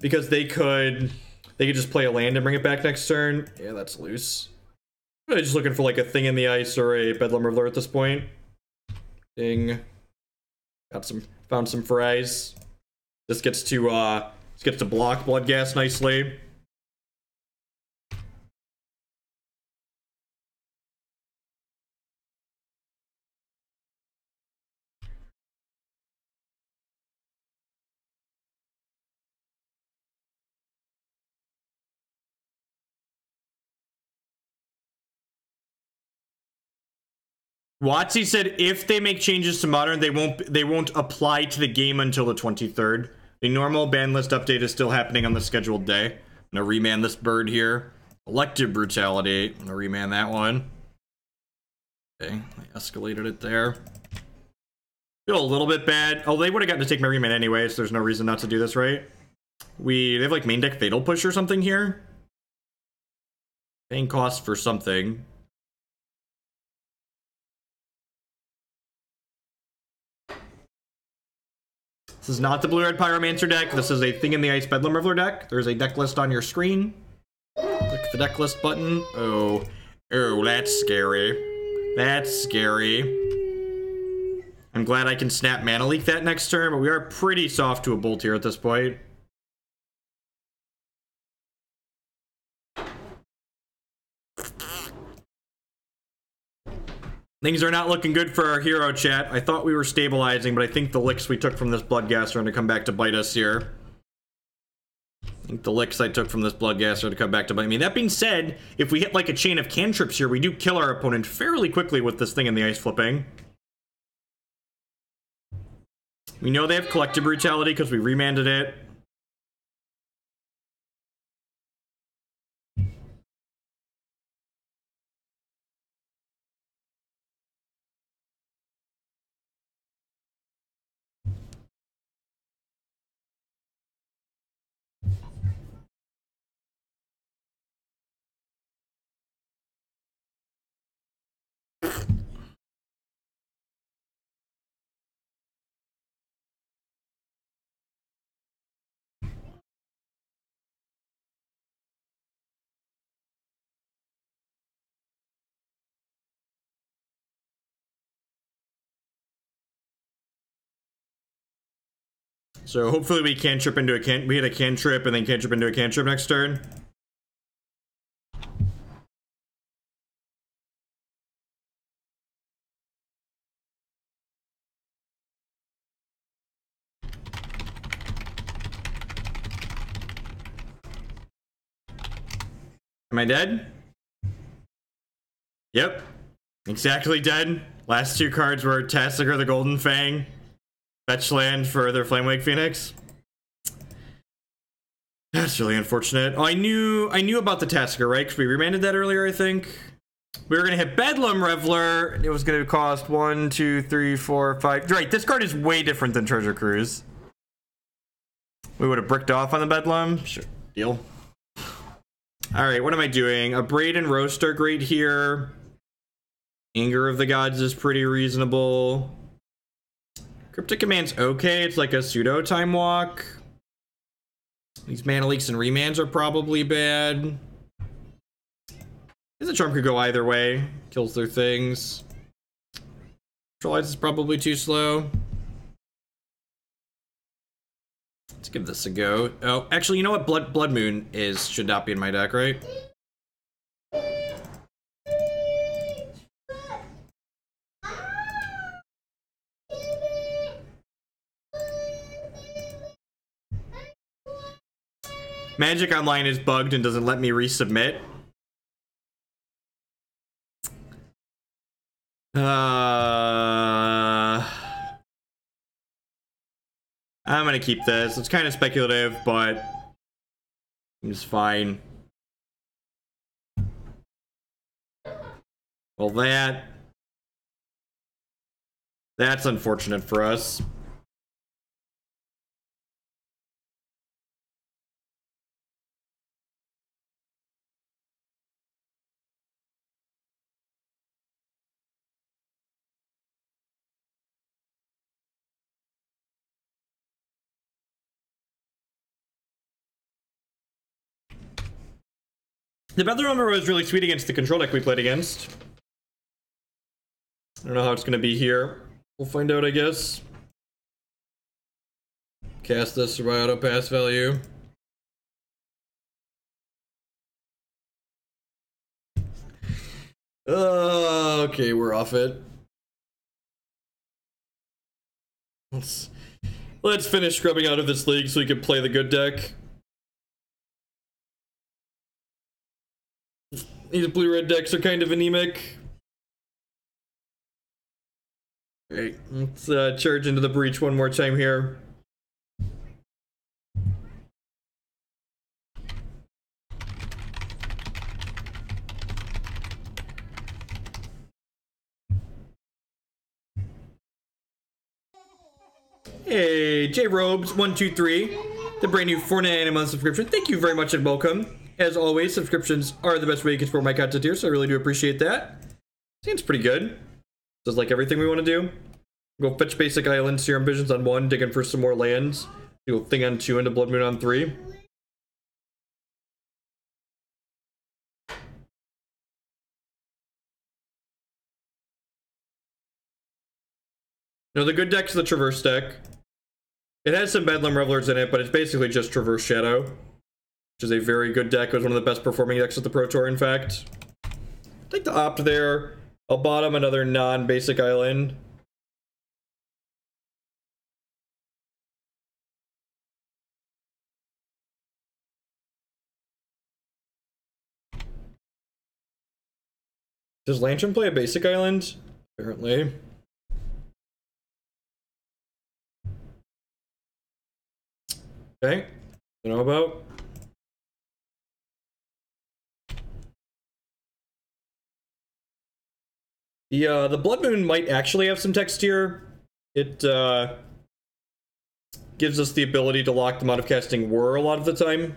S1: Because they could just play a land and bring it back next turn. Yeah, that's loose. I'm just looking for like a Thing in the Ice or a Bedlam Reveler at this point. Ding. Found some fries. This gets to block Bloodghast nicely. Watsy said if they make changes to Modern, they won't apply to the game until the 23rd. The normal ban list update is still happening on the scheduled day. I'm gonna remand this bird here. Elective Brutality. I'm gonna remand that one. Okay, I escalated it there. Feel a little bit bad. Oh, they would have gotten to take my remand anyway, so there's no reason not to do this, right? They have like main deck Fatal Push or something here. Paying costs for something. This is not the blue-red Pyromancer deck. This is a Thing in the Ice Bedlam Reveler deck. There's a deck list on your screen. Click the deck list button. Oh, that's scary. That's scary. I'm glad I can snap Mana Leak that next turn, but we are pretty soft to a bolt here at this point. Things are not looking good for our hero, chat. I thought we were stabilizing, but I think the licks we took from this Bloodghast are going to come back to bite us here. I think the licks I took from this Bloodghast are going to come back to bite me. That being said, if we hit like a chain of cantrips here, we do kill our opponent fairly quickly with this Thing in the Ice flipping. We know they have Collective Brutality because we remanded it. So hopefully we cantrip into a we hit a cantrip and then cantrip into a cantrip next turn. Am I dead? Yep. Exactly dead. Last two cards were Tastic or the Golden Fang. Fetch land for their Flamewake Phoenix. That's really unfortunate. Oh, I knew about the Tasker, right? Because we remanded that earlier, I think. We were gonna hit Bedlam Reveler. It was gonna cost 1, 2, 3, 4, 5. Right, this card is way different than Treasure Cruise. We would have bricked off on the Bedlam. Sure, deal. Alright, what am I doing? Abrade and Roast are great here. Anger of the Gods is pretty reasonable. Cryptic Command's okay. It's like a pseudo Time Walk. These Mana Leaks and Remands are probably bad. Izzet Charm could go either way. Kills their things. Electrolyze is probably too slow. Let's give this a go. Oh, actually, you know what? Blood Moon should not be in my deck, right? Magic Online is bugged and doesn't let me resubmit. I'm gonna keep this. It's kind of speculative, but it's fine. Well, that's unfortunate for us. The Bedlam Reveler was really sweet against the control deck we played against. I don't know how it's going to be here. We'll find out, I guess. Cast this by auto pass value. Okay, we're off it. Let's finish scrubbing out of this league so we can play the good deck. These blue-red decks are kind of anemic. Alright, let's charge into the breach one more time here. Hey, J Robes 123, the brand new $4.99 a month subscription. Thank you very much and welcome. As always, subscriptions are the best way you can support my content here, so I really do appreciate that. Seems pretty good. Just like everything we want to do. Go fetch basic island, Serum Visions on 1, dig in for some more lands. Do a thing on 2 into Blood Moon on 3. No, the good deck's the Traverse deck. It has some Bedlam Revelers in it, but it's basically just Traverse Shadow, which is a very good deck. It was one of the best performing decks at the Pro Tour, in fact. I think to opt there, I'll bottom another non-basic island. Does Lantern play a basic island? Apparently. Okay. I know about. The Blood Moon might actually have some text here. It gives us the ability to lock them out of casting Whir a lot of the time.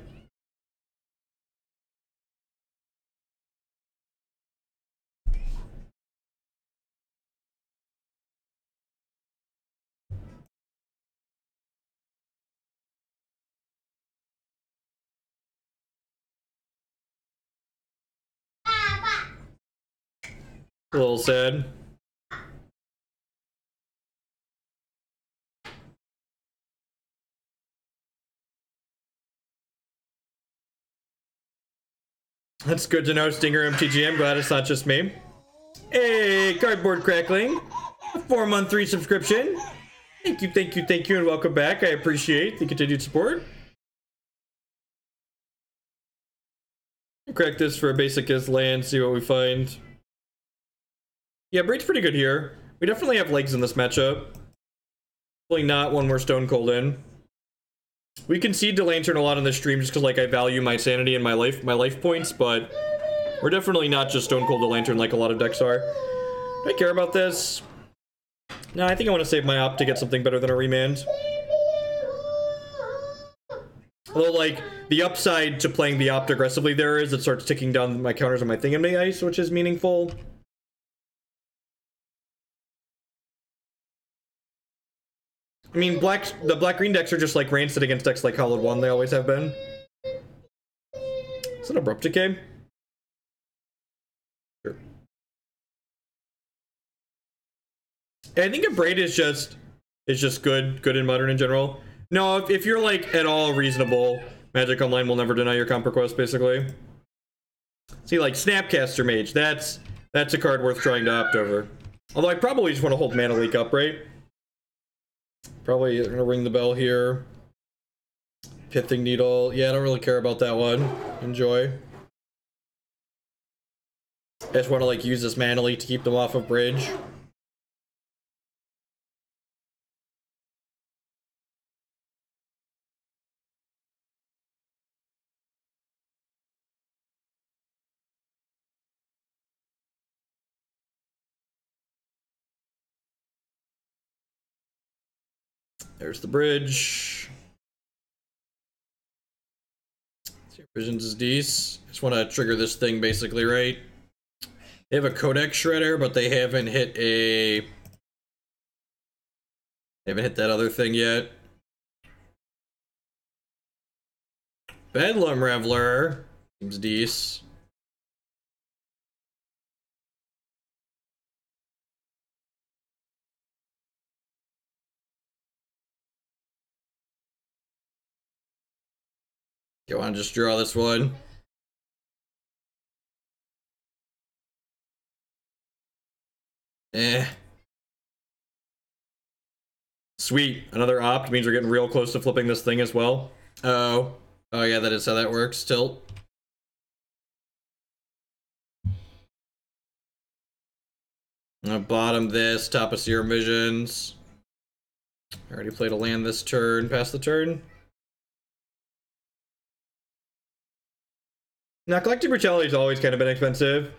S1: A little sad. That's good to know, Stinger MTG. I'm glad it's not just me. Hey, Cardboard Crackling. A 4-month resubscription. Thank you, thank you, thank you, and welcome back. I appreciate the continued support. Crack this for a basic as land, see what we find. Yeah, Braid's pretty good here. We definitely have legs in this matchup. Probably not one we're stone cold in. We concede to Lantern a lot on this stream just because like I value my sanity and my life points, but we're definitely not just stone cold to Lantern like a lot of decks are. Do I care about this? No, I think I want to save my op to get something better than a Remand. Although, like, the upside to playing the opt aggressively there is it starts ticking down my counters on my thing in the ice, which is meaningful. I mean, the black-green decks are just like rancid against decks like Hollowed One, they always have been. Is it Abrupt Decay? Sure. I think Abrade is just good in Modern in general. No, if you're like at all reasonable, Magic Online will never deny your comp request, basically. See, like Snapcaster Mage, that's a card worth trying to opt over. Although I probably just want to hold Mana Leak up, right? Probably gonna ring the bell here. Pithing Needle, yeah, I don't really care about that one. Enjoy. I just want to like use this Mana Leak to keep them off of bridge. There's the bridge. Serum Visions is decent. Just want to trigger this thing basically, right? They have a Codex Shredder, but they haven't hit that other thing yet. Bedlam Reveler seems decent. You want to just draw this one? Eh. Sweet. Another opt means we're getting real close to flipping this thing as well. Oh. Oh yeah, that is how that works. Tilt. I'll bottom this, top of Serum Visions. I already played a land this turn, pass the turn. Now, Collective Brutality has always kind of been expensive.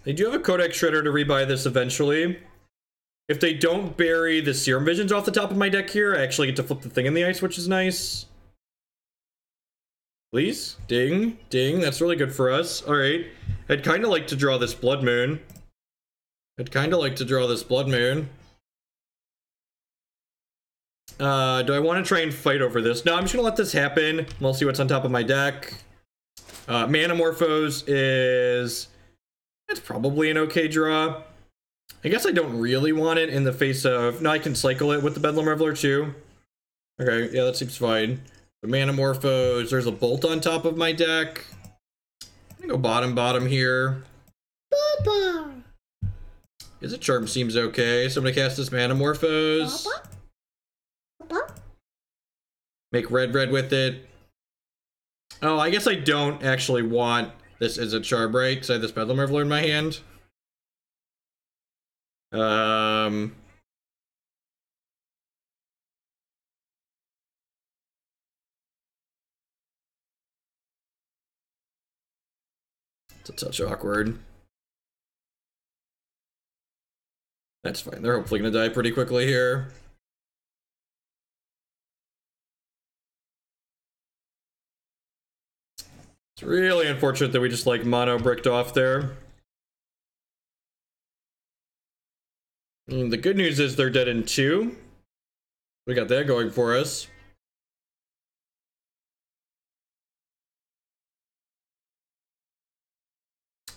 S1: They do have a Codex Shredder to rebuy this eventually. If they don't bury the Serum Visions off the top of my deck here, I actually get to flip the thing in the ice, which is nice. Please? Ding. Ding. That's really good for us. Alright. I'd kind of like to draw this Blood Moon. Do I want to try and fight over this? No, I'm just going to let this happen. We'll see what's on top of my deck. Manamorphose is... It's probably an okay draw. I guess I don't really want it in the face of... No, I can cycle it with the Bedlam Reveler too. Okay, yeah, that seems fine. The Manamorphose, there's a Bolt on top of my deck. I'm gonna go bottom here. Izzet Charm seems okay, so I'm gonna cast this Manamorphose. Make red with it. Oh, I guess I don't actually want this Izzet Charm, right? Because I have this Bedlam Reveler in my hand. It's a touch awkward. That's fine. They're hopefully gonna die pretty quickly here. It's really unfortunate that we just like mono bricked off there. The good news is they're dead in 2. We got that going for us.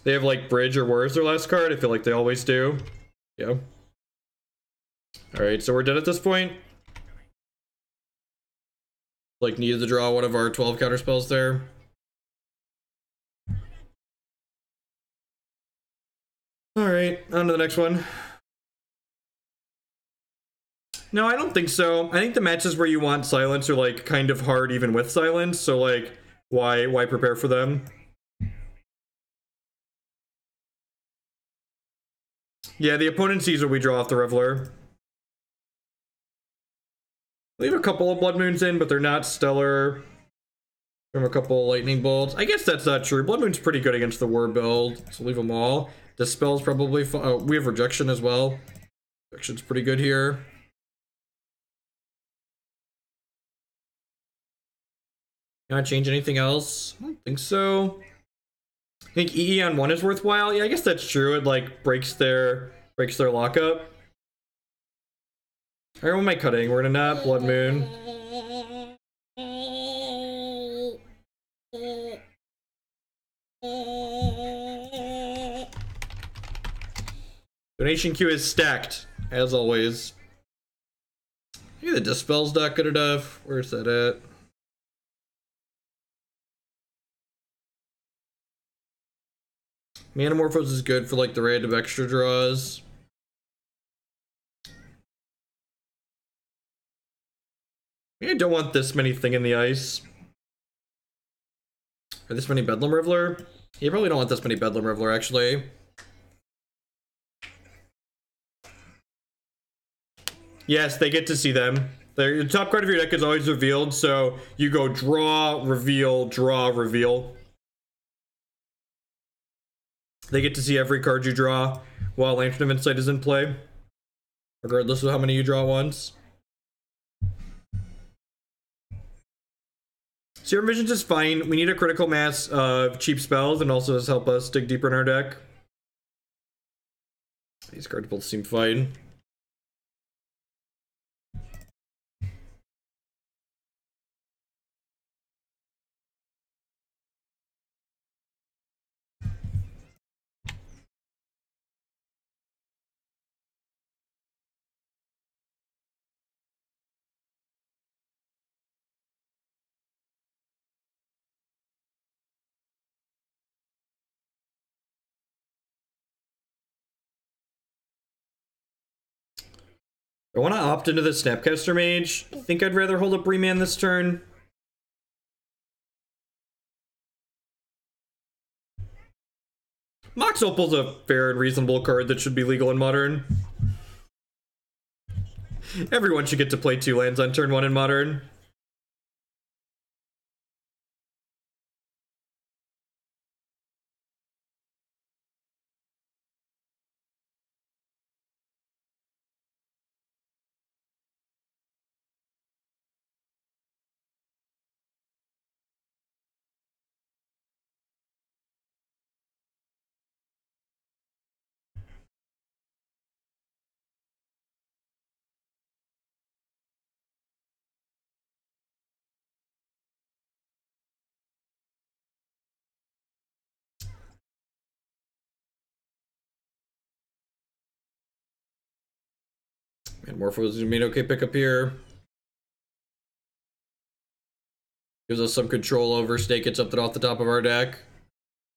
S1: They have like Bridge or War as their last card. I feel like they always do. Yeah. Alright, so we're dead at this point. Like, needed to draw one of our 12 counter spells there. Alright, on to the next one. No, I don't think so. I think the matches where you want silence are like kind of hard even with silence, so like why prepare for them? Yeah, the opponent sees what we draw off the Reveler. Leave a couple of Blood Moons in, but they're not stellar. From a couple of Lightning Bolts. I guess that's not true. Blood Moon's pretty good against the War build, so leave them all. Dispel's probably fun. Oh, we have Rejection as well. Rejection's pretty good here. Can I change anything else? I don't think so. I think EE on 1 is worthwhile. Yeah, I guess that's true. It like breaks their lockup. Alright, what am I cutting? We're gonna not Blood Moon. Donation queue is stacked, as always. Maybe the Dispel's not good enough. Where's that at? Manamorphose is good for like the random extra draws. Maybe I don't want this many Thing in the Ice. Or this many Bedlam Reveler? You probably don't want this many Bedlam Reveler, actually. Yes, they get to see them. The top card of your deck is always revealed, so you go draw, reveal. They get to see every card you draw while Lantern of Insight is in play, regardless of how many you draw once. Serum Visions is fine. We need a critical mass of cheap spells, and also does help us dig deeper in our deck. These cards both seem fine. I want to opt into the Snapcaster Mage. I think I'd rather hold up Remand this turn. Mox Opal's a fair and reasonable card that should be legal in Modern. Everyone should get to play 2 lands on turn 1 in Modern. Manamorphose is made okay pick up here. Gives us some control over Snake gets something off the top of our deck.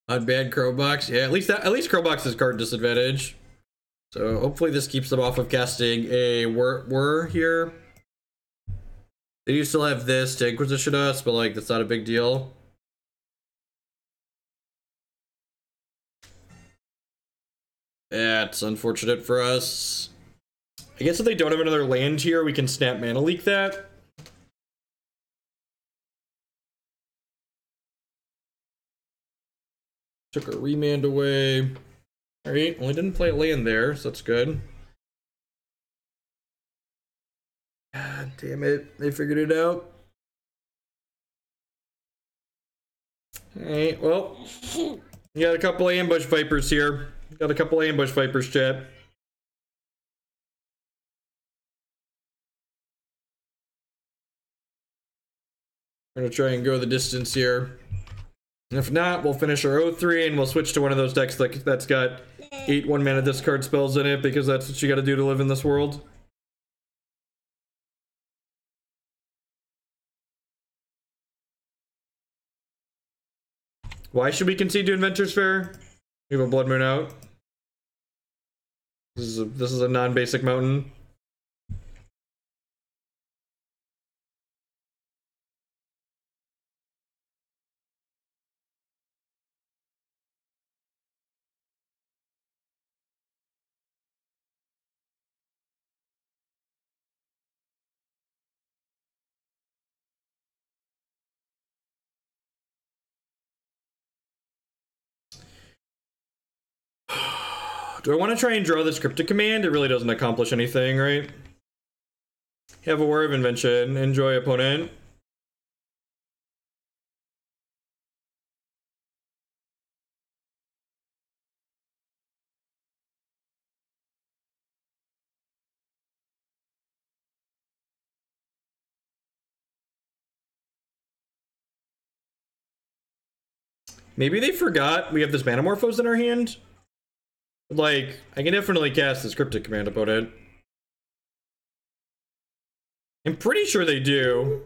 S1: Unbanned Crowbox. Yeah, at least Crowbox has card disadvantage. So hopefully this keeps them off of casting a whir here. They do still have this to Inquisition us, but like that's not a big deal. That's unfortunate for us. I guess if they don't have another land here, we can snap Mana Leak that. Took our Remand away. Alright, well I didn't play a land there, so that's good. God damn it, they figured it out. Alright, well, you got a couple of Ambush Vipers here. Got a couple of Ambush Vipers, chat. We're gonna try and go the distance here. If not, we'll finish our O3 and we'll switch to one of those decks that's got 8 1-mana discard spells in it, because that's what you gotta do to live in this world. Why should we concede to Inventor's Fair? We have a Blood Moon out. This is a non-basic mountain. Do I want to try and draw this Cryptic Command? It really doesn't accomplish anything, right? Have a War of Invention. Enjoy, opponent. Maybe they forgot we have this Manamorphose in our hand? Like, I can definitely cast this Cryptic Command, opponent. I'm pretty sure they do.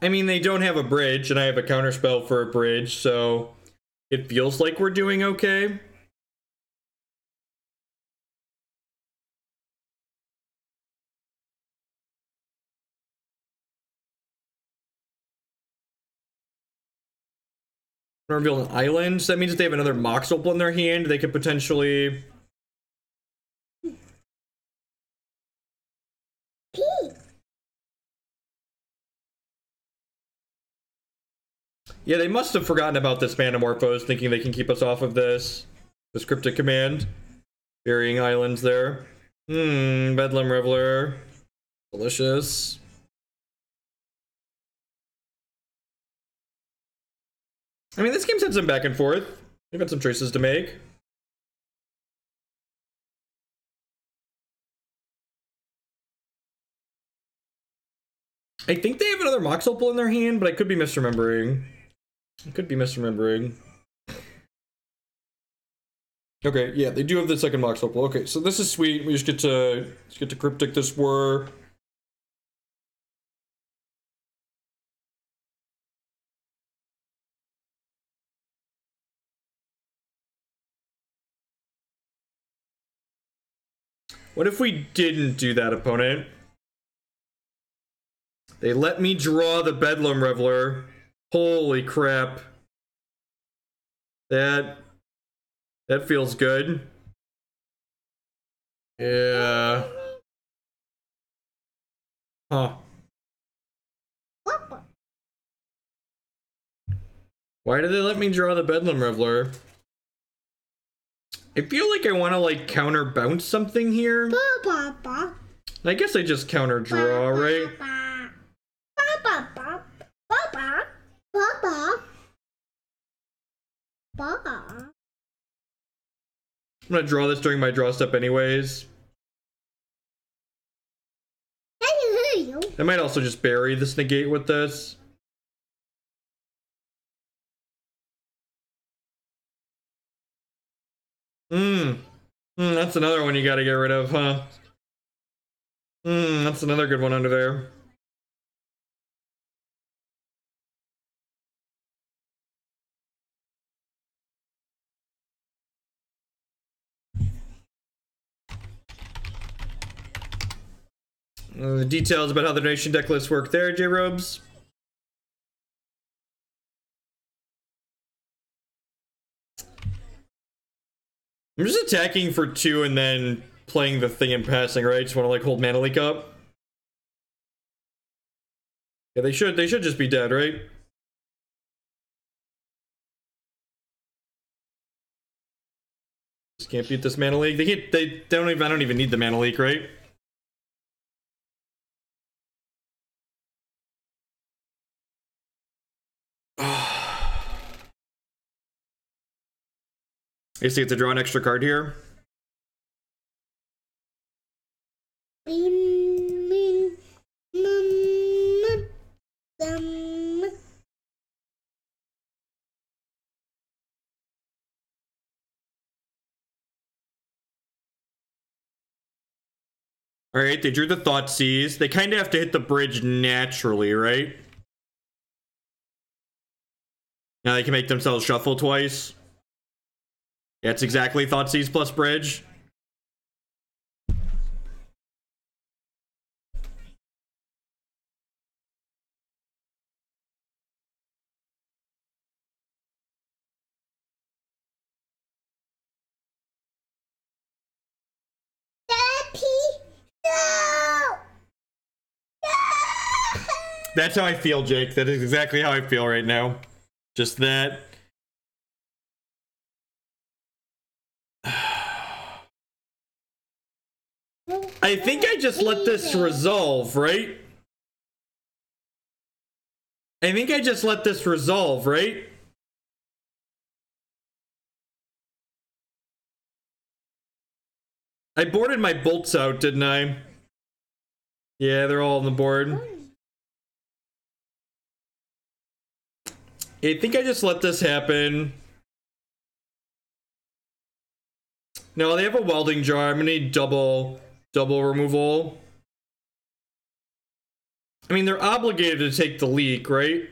S1: I mean, they don't have a bridge, and I have a counterspell for a bridge, so it feels like we're doing okay. Reveal an island, so that means if they have another Mox Opal in their hand, they could potentially... Yeah, they must have forgotten about this Manamorphose, thinking they can keep us off of this Cryptic Command. Burying islands there. Bedlam Reveler. Delicious. I mean, this game's had some back and forth. We've had some choices to make. I think they have another Mox Opal in their hand, but I could be misremembering. Okay, yeah, they do have the second Mox Opal. Okay, so this is sweet. We just get to Cryptic this War. What if we didn't do that, opponent? They let me draw the Bedlam Reveler. Holy crap. That feels good. Yeah. Huh. Why did they let me draw the Bedlam Reveler? I feel like I want to, like, counter bounce something here. I guess I just counter draw, right? I'm gonna draw this during my draw step anyways. I might also just bury this Negate with this. That's another one you gotta get rid of, huh? That's another good one under there. The details about how the donation deck lists work there, J-Robes. I'm just attacking for 2 and then playing the thing and passing, right? Just want to, like, hold Mana Leak up. Yeah, they should just be dead, right? Just can't beat this Mana Leak. I don't even need the Mana Leak, right? You see, it's to draw an extra card here. All right, they drew the Thoughtseize. They kind of have to hit the bridge naturally, right? Now they can make themselves shuffle twice. Yeah, it's exactly Thoughtseize plus bridge. That's how I feel, Jake. That is exactly how I feel right now. Just that. I think I just let this resolve, right? I think I just let this resolve, right? I boarded my bolts out, didn't I? Yeah, they're all on the board. I think I just let this happen. No, they have a welding jar. I'm gonna need double removal. I mean, they're obligated to take the leak, right?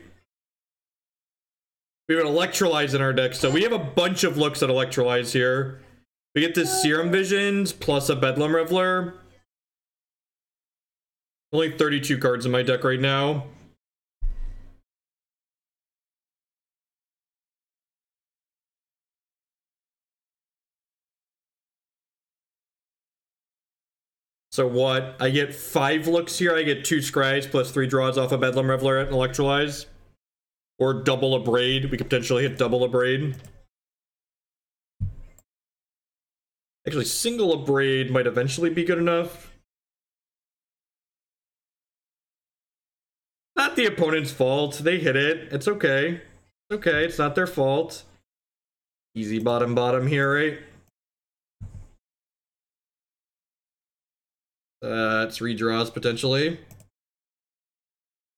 S1: We have an Electrolyze in our deck, so we have a bunch of looks at Electrolyze here. We get this Serum Visions plus a Bedlam Reveler. Only 32 cards in my deck right now. So what? I get 5 looks here. I get 2 scries plus 3 draws off a Bedlam Reveler and Electrolyze. Or double Abrade. We could potentially hit double Abrade. Actually, single Abrade might eventually be good enough. Not the opponent's fault. They hit it. It's okay. It's okay. It's not their fault. Easy bottom here, right? It's redraws potentially.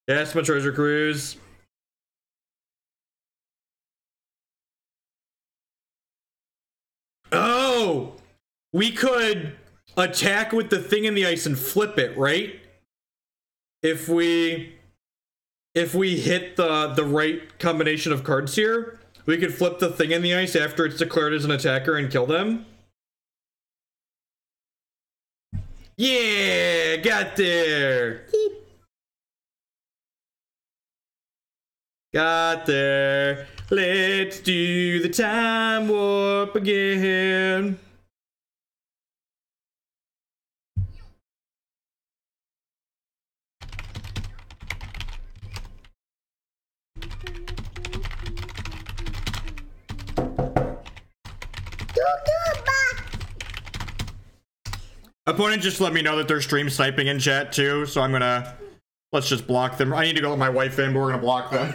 S1: Yes, my treasure cruise. Oh, we could attack with the thing in the ice and flip it, right? If we hit the right combination of cards here, we could flip the thing in the ice after it's declared as an attacker and kill them. Yeah, got there. Got there. Let's do the time warp again. Opponent just let me know that they're stream sniping in chat too, so I'm gonna... Let's just block them. I need to go let my wife in, but we're gonna block them.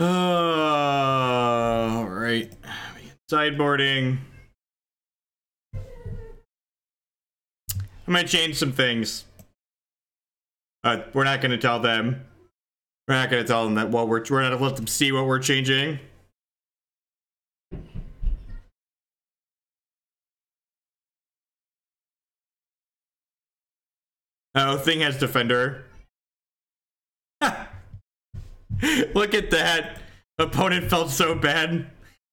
S1: All right. Sideboarding. I might change some things. We're not going to tell them. We're not going to tell them that what we're going to let them see what we're changing. Oh, thing has defender. Look at that. Opponent felt so bad.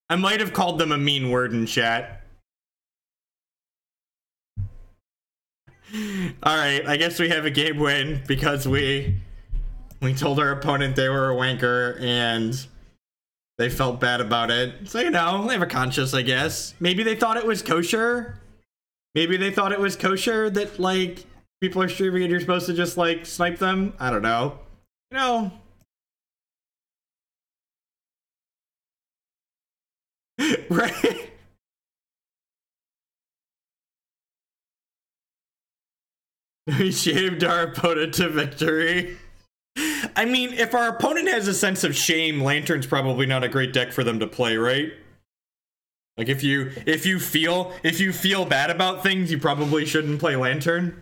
S1: I might have called them a mean word in chat. Alright, I guess we have a game win because we told our opponent they were a wanker and they felt bad about it. So, you know, they have a conscience, I guess. Maybe they thought it was kosher. Maybe they thought it was kosher that, like, People are streaming and you're supposed to just like snipe them. I don't know. You know. Right? We shamed our opponent to victory. I mean, if our opponent has a sense of shame, Lantern's probably not a great deck for them to play, right? Like if you feel bad about things, you probably shouldn't play Lantern.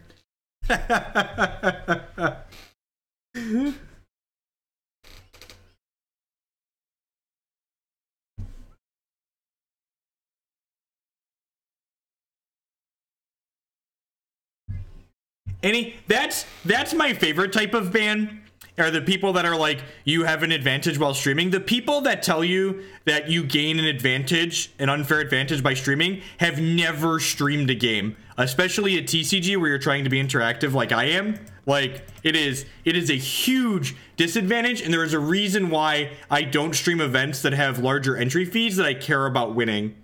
S1: That's my favorite type of ban, are the people that are like, you have an advantage while streaming. The people that tell you that you gain an advantage, an unfair advantage by streaming, have never streamed a game, especially at TCG where you're trying to be interactive like I am. Like, it is a huge disadvantage, and there is a reason why I don't stream events that have larger entry fees that I care about winning.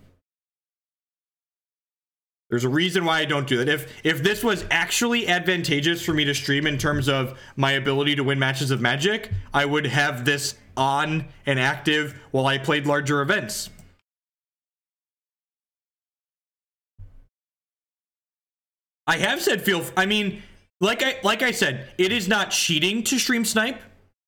S1: There's a reason why I don't do that. If this was actually advantageous for me to stream in terms of my ability to win matches of Magic, I would have this on and active while I played larger events. I have said I mean, like I said, it is not cheating to stream snipe.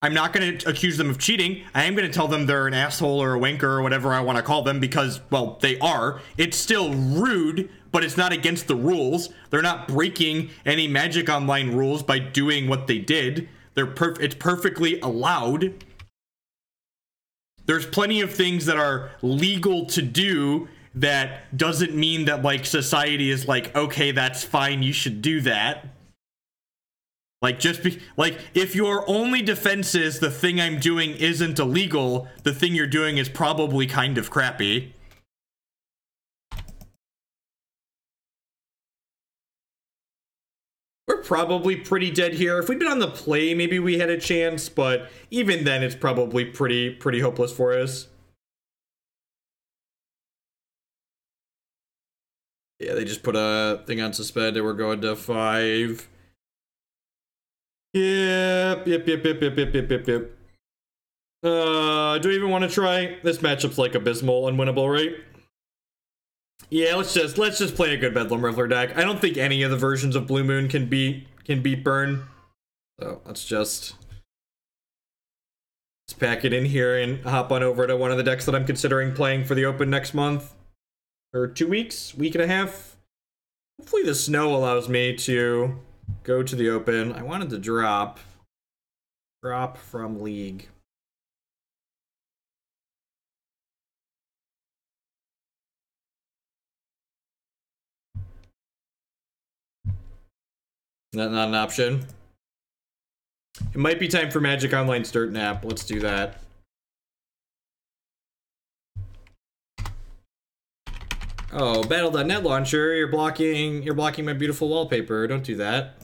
S1: I'm not going to accuse them of cheating. I am going to tell them they're an asshole or a wanker or whatever I want to call them because, well, they are. It's still rude, but it's not against the rules. They're not breaking any Magic Online rules by doing what they did. It's perfectly allowed. There's plenty of things that are legal to do that doesn't mean that, like, society is like, okay, that's fine, you should do that. Like, if your only defense is the thing I'm doing isn't illegal, the thing you're doing is probably kind of crappy. We're probably pretty dead here. If we'd been on the play, maybe we had a chance, but even then, it's probably pretty hopeless for us. Yeah, they just put a thing on suspended. We're going to 5. Yep. Do I even want to try? This matchup's like abysmal, unwinnable, right? Yeah, let's just play a good Bedlam Reveler deck. I don't think any of the versions of Blue Moon can beat Burn. So let's pack it in here and hop on over to one of the decks that I'm considering playing for the Open next month. Or 2 weeks, week and a half. Hopefully the snow allows me to go to the Open. I wanted to drop from League. Not an option. It might be time for Magic Online Start Nap. Let's do that. Oh, Battle.net launcher, you're blocking my beautiful wallpaper. Don't do that.